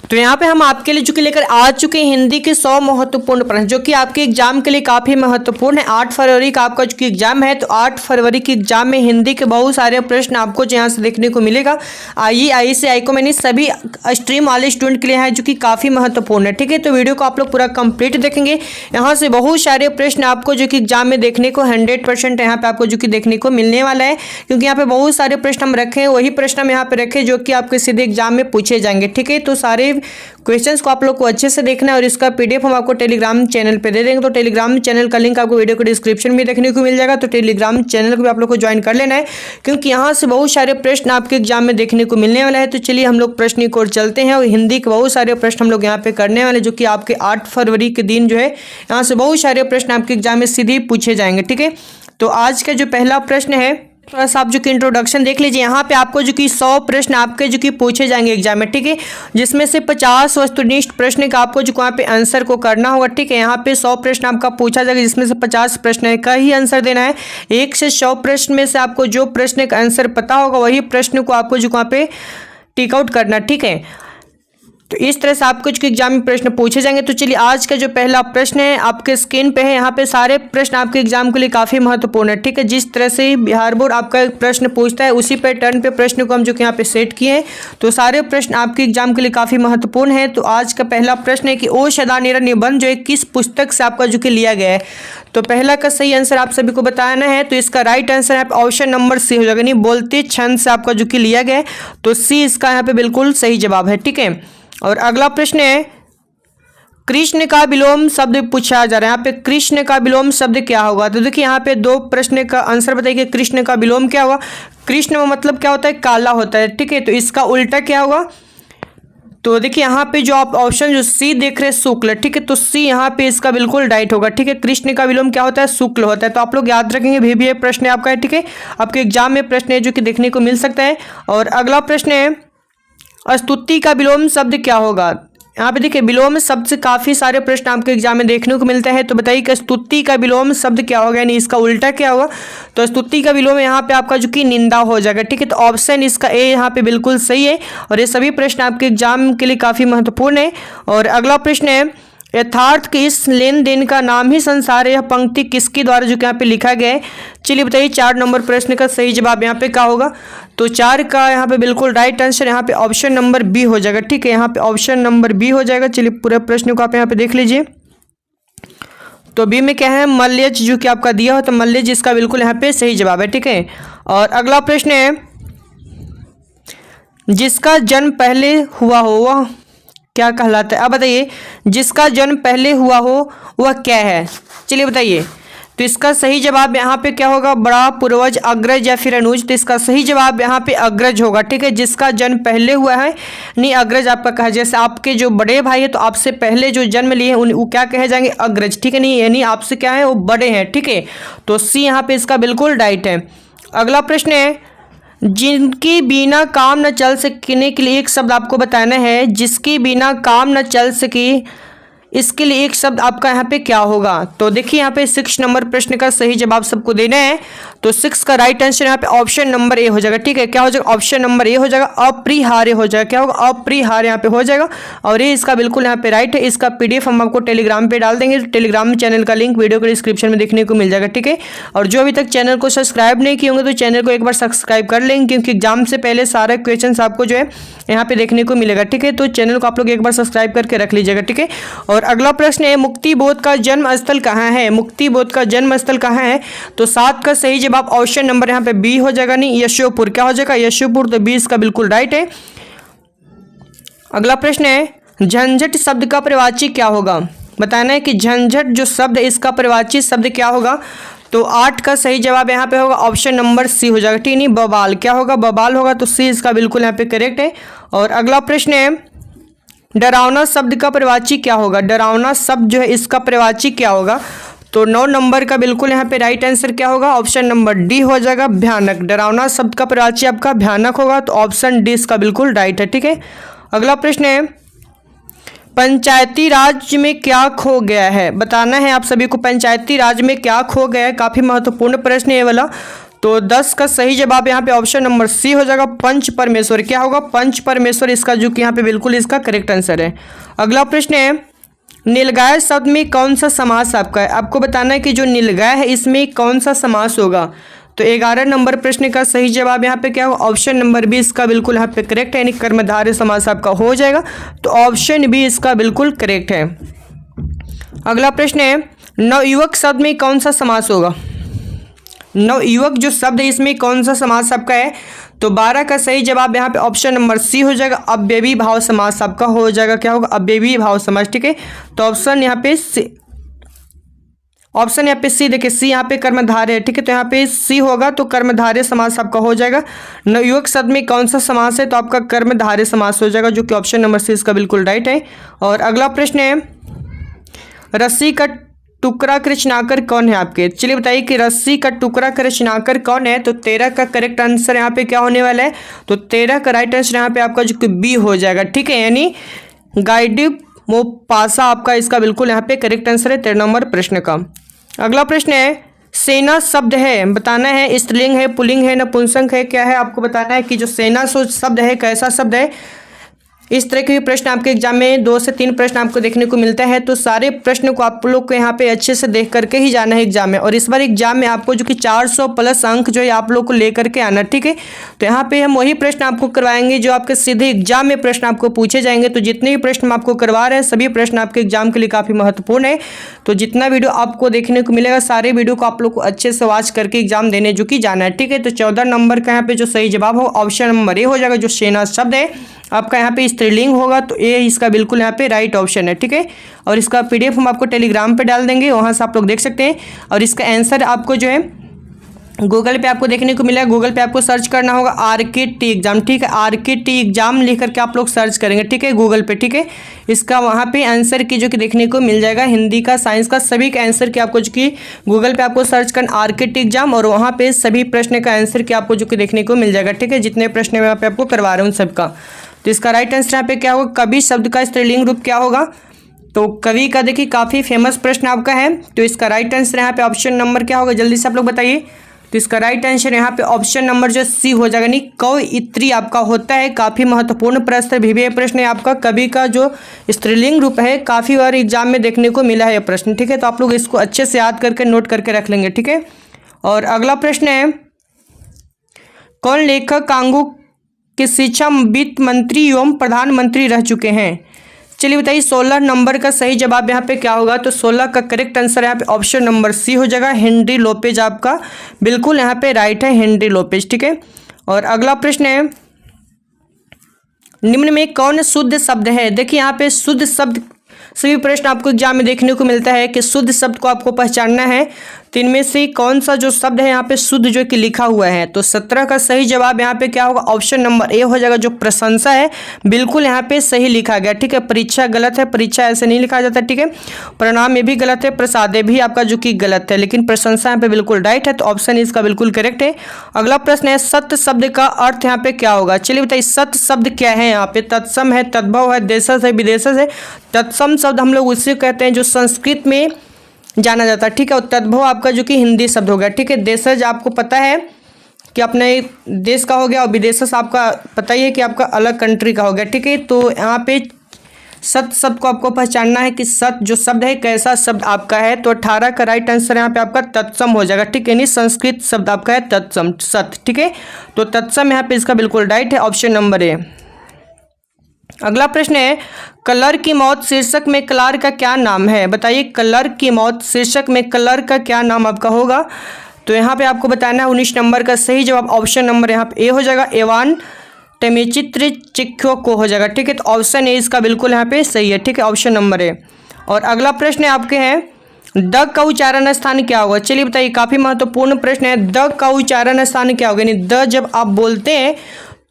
तो यहाँ पे हम आपके लिए जो कि लेकर आ चुके हैं हिंदी के 100 महत्वपूर्ण प्रश्न, जो कि आपके एग्जाम के लिए काफी महत्वपूर्ण है। 8 फरवरी का आपका जो कि एग्जाम है, तो 8 फरवरी के एग्जाम में हिंदी के बहुत सारे प्रश्न आपको यहाँ से देखने को मिलेगा। आई से आई को मैंने सभी स्ट्रीम वाले स्टूडेंट के लिए है जो कि काफी महत्वपूर्ण है। ठीक है, तो वीडियो को आप लोग पूरा कंप्लीट देखेंगे। यहाँ से बहुत सारे प्रश्न आपको जो कि एग्जाम में देखने को 100% यहाँ पे आपको जो कि देखने को मिलने वाला है, क्योंकि यहाँ पे बहुत सारे प्रश्न हम रखे हैं, वही प्रश्न हम यहाँ पे रखे जो कि आपके सीधे एग्जाम में पूछे जाएंगे। ठीक है, तो सारे क्वेश्चंस को आप लोग को अच्छे से देखना है और इसका पीडीएफ हम आपको टेलीग्राम चैनल पे दे देंगे। तो टेलीग्राम चैनल का लिंक आपको वीडियो के डिस्क्रिप्शन में देखने को मिल जाएगा। तो टेलीग्राम चैनल को भी आप लोग को ज्वाइन कर लेना है, क्योंकि यहाँ से बहुत सारे प्रश्न आपके एग्जाम में देखने को मिलने वाला है। तो चलिए हम लोग प्रश्न की ओर चलते हैं और हिंदी के बहुत सारे प्रश्न हम लोग यहाँ पे करने वाले, जो कि आपके 8 फरवरी के दिन जो है यहाँ से बहुत सारे प्रश्न आपके एग्जाम में सीधे पूछे जाएंगे। ठीक है, तो आज का जो पहला प्रश्न है, थोड़ा सा आप जो कि इंट्रोडक्शन देख लीजिए। यहाँ पे आपको जो कि 100 प्रश्न आपके जो कि पूछे जाएंगे एग्जाम में। ठीक है, जिसमें से 50 वस्तुनिष्ठ प्रश्न का आपको जो वहाँ पे आंसर को करना होगा। ठीक है, यहाँ पे 100 प्रश्न आपका पूछा जाएगा, जिसमें से 50 प्रश्न का ही आंसर देना है। 1 से 100 प्रश्न में से आपको जो प्रश्न का आंसर पता होगा वही प्रश्न को आपको जो वहाँ पे टिक आउट करना। ठीक है, तो इस तरह से आपको जो एग्जाम में प्रश्न पूछे जाएंगे। तो चलिए आज का जो पहला प्रश्न है आपके स्क्रीन पे है। यहाँ पे सारे प्रश्न आपके एग्जाम के लिए काफी महत्वपूर्ण है। ठीक है, जिस तरह से बिहार बोर्ड आपका प्रश्न पूछता है उसी पैटर्न पे प्रश्न को हम जो कि यहाँ पे सेट किए हैं। तो सारे प्रश्न आपके एग्जाम के लिए काफी महत्वपूर्ण है। तो आज का पहला प्रश्न है कि ओ सदानेरा निबंध जो है किस पुस्तक से आपका जो कि लिया गया है। तो पहला का सही आंसर आप सभी को बताना है। तो इसका राइट आंसर है ऑप्शन नंबर सी हो जाएगा, यानी बोलते छंद से आपका जो कि लिया गया है। तो सी इसका यहाँ पे बिल्कुल सही जवाब है। ठीक है, और अगला प्रश्न है कृष्ण का विलोम शब्द पूछा जा रहा है। यहाँ पे कृष्ण का विलोम शब्द क्या होगा। तो देखिए यहाँ पे 2 प्रश्न का आंसर बताइए। कृष्ण का विलोम क्या होगा। कृष्ण का मतलब क्या होता है, काला होता है। ठीक है, तो इसका उल्टा क्या होगा। तो देखिए यहाँ पे जो आप ऑप्शन जो सी देख रहे हैं शुक्ल। ठीक है, तो सी यहाँ पे इसका बिल्कुल राइट होगा। ठीक है, कृष्ण का विलोम क्या होता है, शुक्ल होता है। तो आप लोग याद रखेंगे, भी ये प्रश्न आपका है। ठीक है, आपके एग्जाम में प्रश्न है जो कि देखने को मिल सकता है। और अगला प्रश्न है स्तुति का विलोम शब्द क्या होगा। यहाँ पे देखिए विलोम शब्द से काफी सारे प्रश्न आपके एग्जाम में देखने को मिलते हैं। तो बताइए कि स्तुति का विलोम शब्द क्या होगा, यानी इसका उल्टा क्या होगा। तो स्तुति का विलोम यहाँ पे आपका जो कि निंदा हो जाएगा। ठीक है, तो ऑप्शन इसका ए यहाँ पे बिल्कुल सही है। और ये सभी प्रश्न आपके एग्जाम के लिए काफी महत्वपूर्ण है। और अगला प्रश्न है यथार्थ के इस लेन देन का नाम ही संसार है। यह पंक्ति किसके द्वारा जो कि यहाँ पे लिखा गया है। चलिए बताइए 4 नंबर प्रश्न का सही जवाब यहाँ पे क्या होगा। तो 4 का यहाँ पे बिल्कुल राइट आंसर यहाँ पे ऑप्शन नंबर बी हो जाएगा। ठीक है, यहाँ पे ऑप्शन नंबर बी हो जाएगा। चलिए पूरे प्रश्न को आप यहाँ पे देख लीजिए। तो बी में क्या है, मल्यज जो कि आपका दिया हो, तो मल्यज इसका बिल्कुल यहाँ पे सही जवाब है। ठीक है, और अगला प्रश्न है जिसका जन्म पहले हुआ हो वह क्या कहलाता है। अब बताइए जिसका जन्म पहले हुआ हो वह क्या है। चलिए बताइए, तो इसका सही जवाब यहाँ पे क्या होगा, बड़ा, पूर्वज, अग्रज या फिर अनुज। तो इसका सही जवाब यहाँ पे अग्रज होगा। ठीक है, जिसका जन्म पहले हुआ है नहीं अग्रज आपका कहा। जैसे आपके जो बड़े भाई है तो आपसे पहले जो जन्म लिए हैं वो क्या कहे जाएंगे, अग्रज। ठीक है, नहीं यानी आपसे क्या है वो बड़े हैं। ठीक है, तो सी यहाँ पे इसका बिल्कुल राइट है। अगला प्रश्न है जिनकी बिना काम न चल सकने के लिए एक शब्द आपको बताना है। जिसकी बिना काम न चल सके इसके लिए एक शब्द आपका यहाँ पे क्या होगा। तो देखिए यहाँ पे 6 नंबर प्रश्न का सही जवाब सबको देना है। तो 6 का राइट आंसर यहाँ पे ऑप्शन नंबर ए हो जाएगा। ठीक है, क्या हो जाएगा, ऑप्शन नंबर ए हो जाएगा, अपरिहार्य हो जाएगा। क्या होगा, अपरिहार्य यहाँ पे हो जाएगा। और ये इसका बिल्कुल यहाँ पे राइट है। इसका पीडीएफ हम आपको टेलीग्राम पे डाल देंगे। टेलीग्राम चैनल का लिंक वीडियो के डिस्क्रिप्शन में देखने को मिल जाएगा। ठीक है, और जो अभी तक चैनल को सब्सक्राइब नहीं किए होंगे तो चैनल को एक बार सब्सक्राइब कर लेंगे, क्योंकि एग्जाम से पहले सारे क्वेश्चन आपको जो है यहाँ पे देखने को मिलेगा। ठीक है, तो चैनल को आप लोग एक बार सब्सक्राइब करके रख लीजिएगा। ठीक है, और अगला प्रश्न है मुक्ति बोध का जन्म स्थल कहाँ है। मुक्ति बोध का जन्म स्थल कहाँ है। तो 7 का सही जवाब ऑप्शन नंबर यहाँ पे बी हो जाएगा, नहीं यशोपुर। क्या हो जाएगा, यशोपुर। तो बी इसका बिल्कुल राइट है। अगला प्रश्न है झंझट शब्द का परिवाची क्या होगा। बताना है कि झंझट जो शब्द है इसका परिवाची शब्द क्या होगा। तो 8 का सही जवाब यहाँ पे होगा ऑप्शन नंबर सी हो जाएगा। ठीक, नहीं बवाल। क्या होगा, बवाल होगा। तो सी इसका बिल्कुल यहाँ पे करेक्ट है। और अगला प्रश्न है डरावना शब्द का परिवाची क्या होगा। डरावना शब्द जो है इसका परिवाची क्या होगा। तो 9 नंबर का बिल्कुल यहाँ पे राइट आंसर क्या होगा, ऑप्शन नंबर डी हो जाएगा, भयानक। डरावना शब्द का परिवाची आपका भयानक होगा। तो ऑप्शन डी इसका बिल्कुल राइट है। ठीक है, अगला प्रश्न है पंचायती राज में क्या खो गया है। बताना है आप सभी को पंचायती राज में क्या खो गया है। काफी महत्वपूर्ण प्रश्न है ये वाला। तो 10 का सही जवाब यहाँ पे ऑप्शन नंबर सी हो जाएगा, पंच परमेश्वर। क्या होगा? पंच परमेश्वर इसका जो कि यहाँ पे बिल्कुल इसका करेक्ट आंसर है। अगला प्रश्न है, नीलगाय शब्द में कौन सा समास आपका है? आपको बताना है कि जो नीलगाय है इसमें कौन सा समास होगा। तो 11 नंबर प्रश्न का सही जवाब यहाँ पे क्या होगा? ऑप्शन नंबर बी इसका बिल्कुल यहाँ पे करेक्ट है, यानी कर्मधारय समास आपका हो जाएगा। तो ऑप्शन बी इसका बिल्कुल करेक्ट है। अगला प्रश्न है, नवयुवक शब्द में कौन सा समास होगा? नवयुवक जो शब्द है इसमें कौन सा समास आपका है? तो 12 का सही जवाब यहाँ पे ऑप्शन नंबर सी हो जाएगा, अव्ययी भाव समास आपका हो जाएगा। क्या होगा? अव्ययी भाव समास। ठीक है, तो ऑप्शन यहाँ पे सी, ऑप्शन यहाँ पे सी, देखिए सी यहाँ पे कर्मधारय है। ठीक है, तो यहाँ पे सी होगा, तो कर्मधारय समास आपका हो जाएगा। नवयुवक शब्द में कौन सा समास है? तो आपका कर्मधारय समास हो जाएगा, जो कि ऑप्शन नंबर सी इसका बिल्कुल राइट है। और अगला प्रश्न है, रस्सी का टुकड़ा का रचनाकार कौन है आपके? चलिए बताइए कि रस्सी का टुकड़ा का रचनाकार कौन है? तो 13 का करेक्ट आंसर यहाँ पे क्या होने वाला है? तो 13 का राइट आंसर यहाँ पे आपका जो कि बी हो जाएगा। ठीक है, यानी गाइडिव मोपासा आपका इसका बिल्कुल यहाँ पे करेक्ट आंसर है 13 नंबर प्रश्न का। अगला प्रश्न है, सेना शब्द है, बताना है स्त्रीलिंग है, पुल्लिंग है, नपुंसक है, क्या है? आपको बताना है कि जो सेना शब्द है कैसा शब्द है। इस तरह के प्रश्न आपके एग्जाम में 2 से 3 प्रश्न आपको देखने को मिलता है, तो सारे प्रश्न को आप लोग को यहाँ पे अच्छे से देख करके ही जाना है एग्जाम में। और इस बार एग्जाम में आपको जो कि 400 प्लस अंक जो है आप लोग को लेकर के आना। ठीक है, तो यहाँ पे हम वही प्रश्न आपको करवाएंगे जो आपके सीधे एग्जाम में प्रश्न आपको पूछे जाएंगे। तो जितने भी प्रश्न हम आपको करवा रहे हैं सभी प्रश्न आपके एग्जाम के लिए काफ़ी महत्वपूर्ण है। तो जितना वीडियो आपको देखने को मिलेगा सारे वीडियो को आप लोग को अच्छे से वॉच करके एग्जाम देने जो कि जाना है। ठीक है, तो 14 नंबर का यहाँ पे जो सही जवाब हो ऑप्शन नंबर ए हो जाएगा। जो सेना शब्द है आपका यहाँ पे स्त्रीलिंग होगा, तो ए इसका बिल्कुल यहाँ पे राइट ऑप्शन है। ठीक है, और इसका पीडीएफ हम आपको टेलीग्राम पे डाल देंगे, वहाँ से आप लोग देख सकते हैं। और इसका आंसर आपको जो है गूगल पे आपको देखने को मिलेगा। गूगल पे आपको सर्च करना होगा आरकेटी एग्जाम। ठीक है, आरकेटी एग्जाम लिख करके आप लोग सर्च करेंगे। ठीक है, गूगल पे। ठीक है, इसका वहाँ पे आंसर की जो कि देखने को मिल जाएगा, हिंदी का, साइंस का, सभी का आंसर की आपको जो कि गूगल पे आपको सर्च करना आरकेटी एग्जाम, और वहाँ पे सभी प्रश्न का आंसर की आपको जो कि देखने को मिल जाएगा। ठीक है, जितने प्रश्न मैं यहाँ पे आपको करवा रहा हूँ सबका। तो इसका राइट आंसर यहाँ पे क्या होगा? कवि शब्द का स्त्रीलिंग रूप क्या होगा? तो कवि का देखिए काफ़ी फेमस प्रश्न आपका है, तो इसका राइट आंसर यहाँ पे ऑप्शन नंबर क्या होगा? जल्दी से आप लोग बताइए। तो इसका राइट आंसर यहाँ पे ऑप्शन नंबर जो सी हो जाएगा, यानी कवयित्री आपका होता है। काफ़ी महत्वपूर्ण प्रश्न, विभिन्न प्रश्न है आपका। कवि का जो स्त्रीलिंग रूप है काफ़ी बार एग्जाम में देखने को मिला है ये प्रश्न। ठीक है, तो आप लोग इसको अच्छे से याद करके नोट करके रख लेंगे। ठीक है, और अगला प्रश्न है, कौन लेखक कांगो के शिक्षा वित्त मंत्री एवं प्रधानमंत्री रह चुके हैं? चलिए बताइए 16 नंबर का सही जवाब यहाँ पे क्या होगा? तो 16 का करेक्ट आंसर यहाँ पे ऑप्शन नंबर सी हो जाएगा, हेनरी लोपेज आपका बिल्कुल यहाँ पे राइट है, हेनरी लोपेज। ठीक है, और अगला प्रश्न है, निम्न में कौन शुद्ध शब्द है? देखिए यहाँ पे शुद्ध शब्द सभी प्रश्न आपको एग्जाम में देखने को मिलता है कि शुद्ध शब्द को आपको पहचानना है। तो इनमें से कौन सा जो शब्द है यहाँ पे शुद्ध जो कि लिखा हुआ है? तो 17 का सही जवाब यहाँ पे क्या होगा? ऑप्शन नंबर ए हो जाएगा, जो प्रशंसा है बिल्कुल यहाँ पे सही लिखा गया। ठीक है, परीक्षा गलत है, परीक्षा ऐसे नहीं लिखा जाता। ठीक है, प्रणाम में भी गलत है, प्रसादे भी आपका जो कि गलत है, लेकिन प्रशंसा यहाँ पे बिल्कुल राइट है, तो ऑप्शन इसका बिल्कुल करेक्ट है। अगला प्रश्न है, सत्य शब्द का अर्थ यहाँ पे क्या होगा? चलिए बताइए सत्य शब्द क्या है यहाँ पे? तत्सम है, तद्भव है, देशज है, विदेशज है। तत्सम शब्द हम लोग उससे कहते हैं जो संस्कृत में जाना जाता है। ठीक है, और तद्भव आपका जो कि हिंदी शब्द हो गया। ठीक है, देशज आपको पता है कि अपने देश का हो गया, और विदेशज आपका पता ही है कि आपका अलग कंट्री का हो गया। ठीक है, तो यहाँ पे सत्य शब्द को आपको पहचानना है कि सत्य जो शब्द है कैसा शब्द आपका है। तो 18 का राइट आंसर यहाँ पे आपका तत्सम हो जाएगा। ठीक है, यानी संस्कृत शब्द आपका है तत्सम, सत्य। ठीक है, तो तत्सम यहाँ पे इसका बिल्कुल राइट है, ऑप्शन नंबर ए। अगला प्रश्न है, कलर की मौत शीर्षक में कलार का क्या नाम है? बताइए कलर की मौत शीर्षक में कलर का क्या नाम आपका होगा? तो यहाँ पे आपको बताना है 19 नंबर का सही जवाब ऑप्शन नंबर यहाँ पे ए हो जाएगा, एवान टेमेचित्र चिक्यो को हो जाएगा। ठीक है, तो ऑप्शन ए इसका बिल्कुल यहाँ पे सही है। ठीक है, ऑप्शन नंबर ए। और अगला प्रश्न है आपके हैं, द का उच्चारण स्थान क्या होगा? चलिए बताइए, काफ़ी महत्वपूर्ण प्रश्न है। द का उच्चारण स्थान क्या होगा? यानी द जब आप बोलते हैं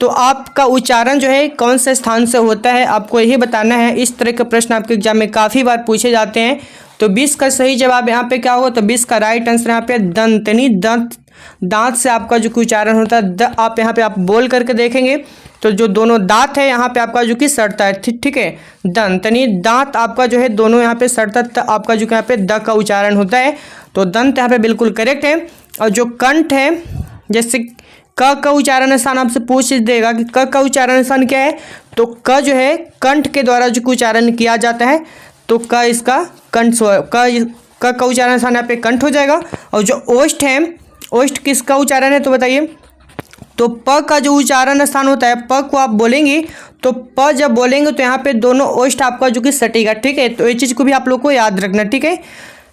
तो आपका उच्चारण जो है कौन से स्थान से होता है, आपको यही बताना है। इस तरह के प्रश्न आपके एग्जाम में काफ़ी बार पूछे जाते हैं। तो 20 का सही जवाब यहाँ पे क्या होगा? तो 20 का राइट आंसर यहाँ पे दंत, यानी दंत, दांत से आपका जो उच्चारण होता है द, आप यहाँ पे आप बोल करके देखेंगे तो जो दोनों दांत है यहाँ पे आपका जो कि सड़ता है। ठीक है, दंत यानी दांत आपका जो है दोनों यहाँ पे सड़ता है, आपका जो यहाँ पे द का उच्चारण होता है। तो दंत यहाँ पे बिल्कुल करेक्ट है। और जो कंठ है जैसे क का उच्चारण स्थान आपसे पूछ देगा कि क का उच्चारण स्थान क्या है, तो क जो है कंठ के द्वारा जो उच्चारण किया जाता है, तो क इसका कंठ क का उच्चारण स्थान यहाँ पे कंठ हो जाएगा। और जो ओष्ठ है, ओष्ठ किसका उच्चारण है तो बताइए, तो प का जो उच्चारण स्थान होता है, प को आप बोलेंगे तो प जब बोलेंगे तो यहाँ पे दोनों ओष्ठ आपका जो कि सटेगा, ठीक है। तो ये चीज़ को भी आप लोग को याद रखना, ठीक है।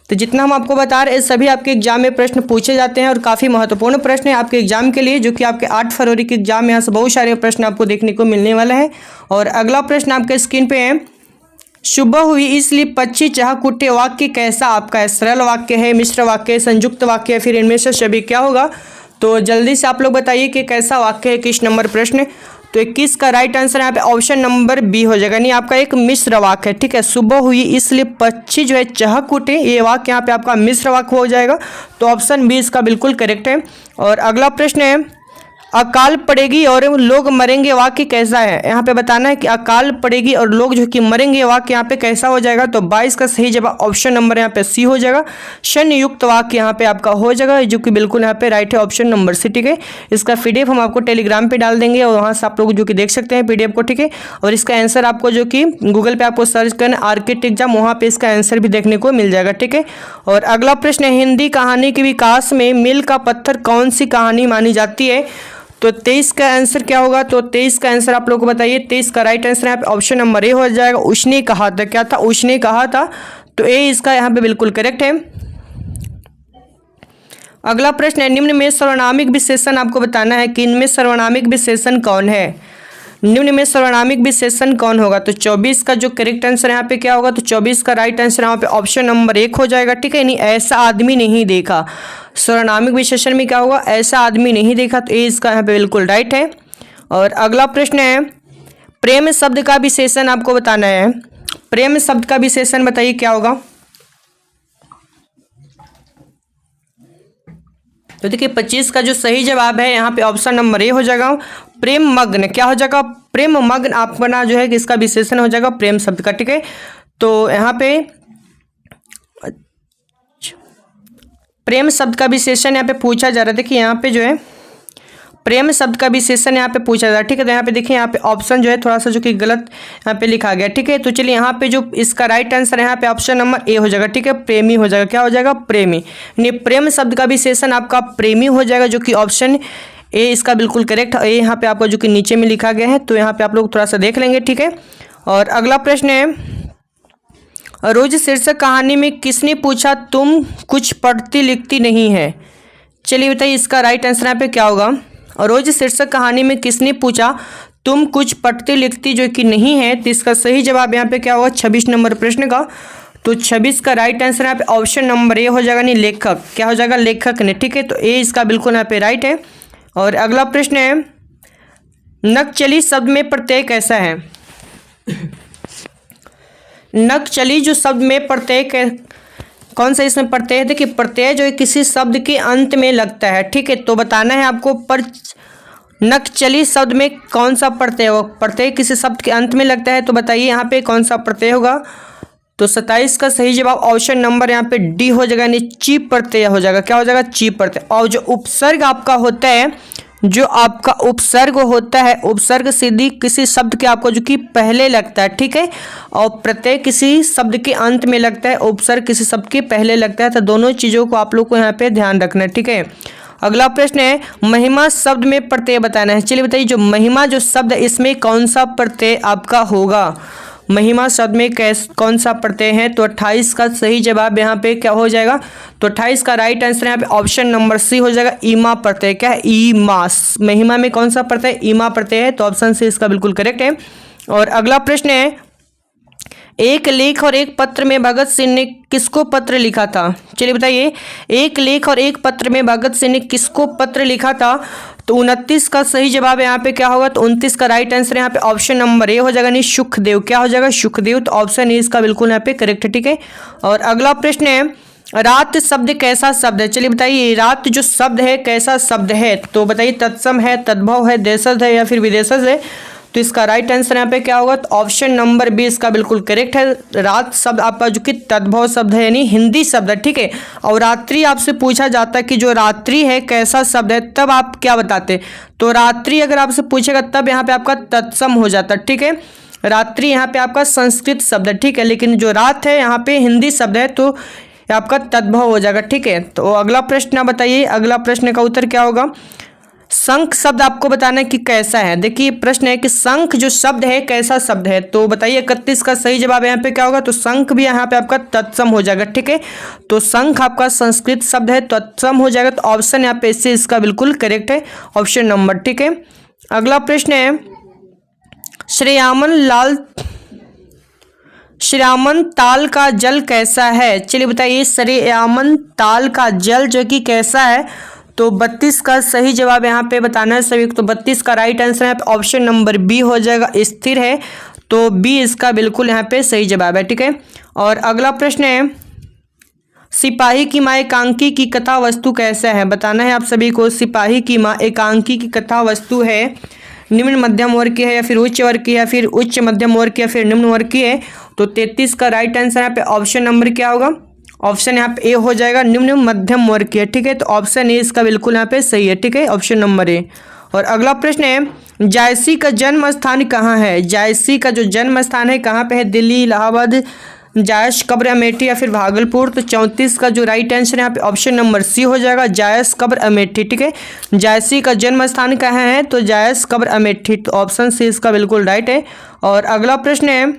तो जितना हम आपको बता रहे हैं सभी आपके एग्जाम में प्रश्न पूछे जाते हैं और काफ़ी महत्वपूर्ण प्रश्न है आपके एग्जाम के लिए, जो कि आपके 8 फरवरी के एग्जाम में यहाँ से बहुत सारे प्रश्न आपको देखने को मिलने वाला है। और अगला प्रश्न आपके स्क्रीन पे है, सुबह हुई इसलिए पक्षी चाह कुटे वाक्य कैसा आपका है? सरल वाक्य है, मिश्र वाक्य है, संयुक्त वाक्य है, फिर इनमें से सभी क्या होगा? तो जल्दी से आप लोग बताइए कि कैसा वाक्य है, किस नंबर प्रश्न। तो 21 का राइट आंसर यहाँ पे ऑप्शन नंबर बी हो जाएगा, यानी आपका एक मिश्र वाक्य है, ठीक है। सुबह हुई इसलिए पक्षी जो है चहक उठे, ये वाक्य यहाँ पे आपका मिश्र वाक्य हो जाएगा। तो ऑप्शन बी इसका बिल्कुल करेक्ट है। और अगला प्रश्न है, अकाल पड़ेगी और लोग मरेंगे वाक्य कैसा है? यहाँ पे बताना है कि अकाल पड़ेगी और लोग जो कि मरेंगे वाक्य यहाँ पे कैसा हो जाएगा? तो 22 का सही जवाब ऑप्शन नंबर यहाँ पे सी हो जाएगा। शनियुक्त वाक्य यहाँ पे आपका हो जाएगा, जो कि बिल्कुल यहाँ पे राइट है, ऑप्शन नंबर सी, ठीक है। इसका पीडीएफ हम आपको टेलीग्राम पे डाल देंगे और वहाँ से आप लोग जो कि देख सकते हैं पीडीएफ को, ठीक है। और इसका आंसर आपको जो कि गूगल पे आपको सर्च करना आर्किट एग्जाम, वहाँ पे इसका आंसर भी देखने को मिल जाएगा, ठीक है। और अगला प्रश्न है, हिंदी कहानी के विकास में मील का पत्थर कौन सी कहानी मानी जाती है? तो 23 का आंसर क्या होगा? तो 23 का आंसर आप लोगों को बताइए। 23 का राइट आंसर यहाँ पे ऑप्शन नंबर ए हो जाएगा, उसने कहा था। क्या था? उसने कहा था। तो ए इसका यहाँ पे बिल्कुल करेक्ट है। अगला प्रश्न है, निम्न में सर्वनामिक विशेषण आपको बताना है कि इनमें सर्वनामिक विशेषण कौन है? निम्न में सर्वनामिक विशेषण कौन होगा? तो 24 का जो करेक्ट आंसर यहाँ पे क्या होगा? तो 24 का राइट आंसर यहाँ पे ऑप्शन नंबर 1 हो जाएगा, ठीक है। नहीं, ऐसा आदमी नहीं देखा। सर्वनामिक विशेषण में क्या होगा? ऐसा आदमी नहीं देखा। तो ये इसका यहाँ पे बिल्कुल राइट है। और अगला प्रश्न है, प्रेम शब्द का विशेषण आपको बताना है। प्रेम शब्द का विशेषण बताइए क्या होगा? तो देखिए 25 का जो सही जवाब है यहाँ पे ऑप्शन नंबर ए हो जाएगा, प्रेम मग्न। क्या हो जाएगा? प्रेम मग्न अपना जो है इसका विशेषण हो जाएगा प्रेम शब्द का, ठीक है। तो यहाँ पे प्रेम शब्द का विशेषण यहाँ पे पूछा जा रहा है। देखिए यहाँ पे जो है प्रेम शब्द का विशेषण यहाँ पे पूछा जा रहा है, ठीक है। तो यहाँ पे देखिए यहाँ पे ऑप्शन जो है थोड़ा सा जो कि गलत यहाँ पे लिखा गया, ठीक है। तो चलिए यहाँ पे जो इसका राइट आंसर है यहाँ पे ऑप्शन नंबर ए हो जाएगा, ठीक है। प्रेमी हो जाएगा। क्या हो जाएगा? प्रेमी। नहीं, प्रेम शब्द का विशेषण आपका प्रेमी हो जाएगा, जो कि ऑप्शन ए इसका बिल्कुल करेक्ट है। ए यहाँ पे आपको जो कि नीचे में लिखा गया है, तो यहाँ पे आप लोग थोड़ा सा देख लेंगे, ठीक है। और अगला प्रश्न है, रोज शीर्षक कहानी में किसने पूछा तुम कुछ पढ़ती लिखती नहीं है? चलिए बताइए इसका राइट आंसर यहाँ पे क्या होगा? और रोज शीर्षक कहानी में किसने पूछा तुम कुछ पढ़ती लिखती जो कि नहीं है? तो इसका सही जवाब यहाँ पे क्या होगा? 26 नंबर प्रश्न का। तो 26 का राइट आंसर यहाँ पे ऑप्शन नंबर ए हो जाएगा, नहीं लेखक। क्या हो जाएगा? लेखक ने, ठीक है। तो ए इसका बिल्कुल यहाँ पे राइट है। और अगला प्रश्न है, नकचली शब्द में प्रत्यय कैसा है? नकचली जो शब्द में प्रत्यय कौन सा इसमें प्रत्यय है? देखिए प्रत्यय जो है किसी शब्द के अंत में लगता है, ठीक है। तो बताना है आपको पर नकचली शब्द में कौन सा प्रत्यय हो? प्रत्यय किसी शब्द के अंत में लगता है, तो बताइए यहाँ पे कौन सा प्रत्यय होगा? तो 27 का सही जवाब ऑप्शन नंबर यहाँ पे डी हो जाएगा, यानी ची प्रत्यय हो जाएगा। क्या हो जाएगा? ची प्रत्यय। और जो उपसर्ग आपका होता है, जो आपका उपसर्ग होता है, उपसर्ग सीधी किसी शब्द के आपको जो कि पहले लगता है, ठीक है। और प्रत्यय किसी शब्द के अंत में लगता है, उपसर्ग किसी शब्द के पहले लगता है। तो दोनों चीज़ों को आप लोग को यहाँ पे ध्यान रखना है, ठीक है। अगला प्रश्न है, महिमा शब्द में प्रत्यय बताना है। चलिए बताइए, जो महिमा जो शब्द है इसमें कौन सा प्रत्यय आपका होगा? महिमा शब्द में कौन सा प्रत्यय है? तो 28 का सही जवाब यहाँ पे क्या हो जाएगा? तो 28 का राइट आंसर यहाँ पे ऑप्शन नंबर सी हो जाएगा, ईमा प्रत्यय। क्या है? ईमा। महिमा में कौन सा प्रत्यय? ईमा प्रत्यय है। तो ऑप्शन सी इसका बिल्कुल करेक्ट है। और अगला प्रश्न है, एक लेख और एक पत्र में भगत सिंह ने किसको पत्र लिखा था? चलिए बताइए, एक लेख और एक पत्र में भगत सिंह ने किसको पत्र लिखा था? तो 29 का सही जवाब यहाँ पे क्या होगा? तो 29 का राइट आंसर यहाँ पे ऑप्शन नंबर ए हो जाएगा, नहीं सुखदेव। क्या हो जाएगा? सुखदेव। तो ऑप्शन ए इसका बिल्कुल यहाँ पे करेक्ट है, ठीक है। और अगला प्रश्न है, रात शब्द कैसा शब्द है? चलिए बताइए, रात जो शब्द है कैसा शब्द है? तो बताइए, तत्सम है, तद्भव है, देशज है या फिर विदेशज है? तो इसका राइट आंसर यहाँ पे क्या होगा, तो ऑप्शन नंबर बी इसका बिल्कुल करेक्ट है। रात शब्द आपका जो कि तद्भव शब्द है, यानी हिंदी शब्द है, ठीक है। और रात्रि आपसे पूछा जाता है कि जो रात्रि है कैसा शब्द है, तब आप क्या बताते, तो रात्रि अगर आपसे पूछेगा तब यहाँ पे आपका तत्सम हो जाता है, ठीक है। रात्रि यहाँ पे आपका संस्कृत शब्द है, ठीक है, लेकिन जो रात है यहाँ पे हिंदी शब्द है, तो आपका तद्भव हो जाएगा, ठीक है। तो अगला प्रश्न आप बताइए, अगला प्रश्न का उत्तर क्या होगा। शंख शब्द आपको बताना है कि कैसा है। देखिए प्रश्न है कि शंख जो शब्द है कैसा शब्द है, तो बताइए 31 का सही जवाब यहाँ पे क्या होगा, तो शंख भी यहाँ पे आपका तत्सम हो जाएगा, ठीक है। तो शंख आपका संस्कृत शब्द है, तत्सम हो जाएगा, तो ऑप्शन यहाँ पे इससे इसका बिल्कुल करेक्ट है, ऑप्शन नंबर, ठीक है। अगला प्रश्न है श्रीरामन ताल का जल कैसा है। चलिए बताइए श्रीरामन ताल का जल जो कि कैसा है, तो 32 का सही जवाब यहाँ पे बताना है सभी को। तो 32 का राइट आंसर है ऑप्शन नंबर बी हो जाएगा, स्थिर है, तो बी इसका बिल्कुल यहाँ पे सही जवाब है, ठीक है। और अगला प्रश्न है सिपाही की माँ एकांकी की कथा वस्तु कैसा है, बताना है आप सभी को। सिपाही की माँ एकांकी की कथा वस्तु है निम्न मध्यम वर्ग की है या फिर उच्च वर्ग की, या फिर उच्च मध्यम वर्ग की, या फिर निम्न वर्ग की है। तो 33 का राइट आंसर यहाँ पे ऑप्शन नंबर क्या होगा, ऑप्शन यहाँ पे ए हो जाएगा, निम्न मध्यम वर्ग की है, ठीक है। तो ऑप्शन ए इसका बिल्कुल यहाँ पे सही है, ठीक है, ऑप्शन नंबर ए। और अगला प्रश्न है जायसी का जन्म स्थान कहाँ है। जायसी का जो जन्म स्थान है कहाँ पे है, दिल्ली, इलाहाबाद, जायस कब्र अमेठी या फिर भागलपुर। तो 34 का जो राइट आंसर है यहाँ पे ऑप्शन नंबर सी हो जाएगा, जायस कब्र अमेठी, ठीक है। जायसी का जन्म स्थान कहाँ है, तो जायस कब्र अमेठी, तो ऑप्शन सी इसका बिल्कुल राइट है। और अगला प्रश्न है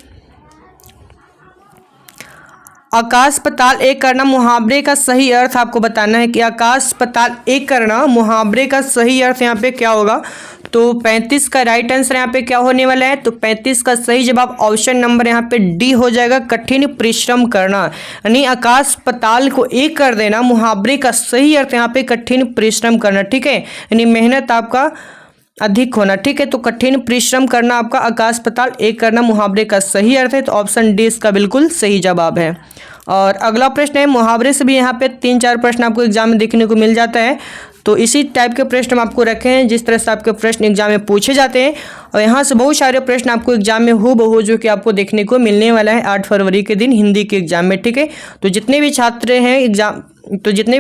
आकाश पाताल एक करना मुहावरे का सही अर्थ आपको बताना है कि आकाश पाताल एक करना मुहावरे का सही अर्थ यहाँ पे क्या होगा। तो 35 का राइट आंसर यहाँ पे क्या होने वाला है, तो 35 का सही जवाब ऑप्शन नंबर यहाँ पे डी हो जाएगा, कठिन परिश्रम करना, यानी आकाश पाताल को एक कर देना मुहावरे का सही अर्थ यहाँ पे कठिन परिश्रम करना, ठीक है, यानी मेहनत आपका अधिक होना, ठीक है। तो कठिन परिश्रम करना आपका आकाश पाताल एक करना मुहावरे का सही अर्थ है, तो ऑप्शन डी इसका बिल्कुल सही जवाब है। और अगला प्रश्न है मुहावरे से भी यहाँ पे 3-4 प्रश्न आपको एग्जाम में देखने को मिल जाता है, तो इसी टाइप के प्रश्न हम आपको रखे हैं जिस तरह से आपके प्रश्न एग्जाम में पूछे जाते हैं। और यहाँ से बहुत सारे प्रश्न आपको एग्जाम में हूबहू जो कि आपको देखने को मिलने वाला है 8 फरवरी के दिन हिंदी के एग्जाम में, ठीक है। तो जितने भी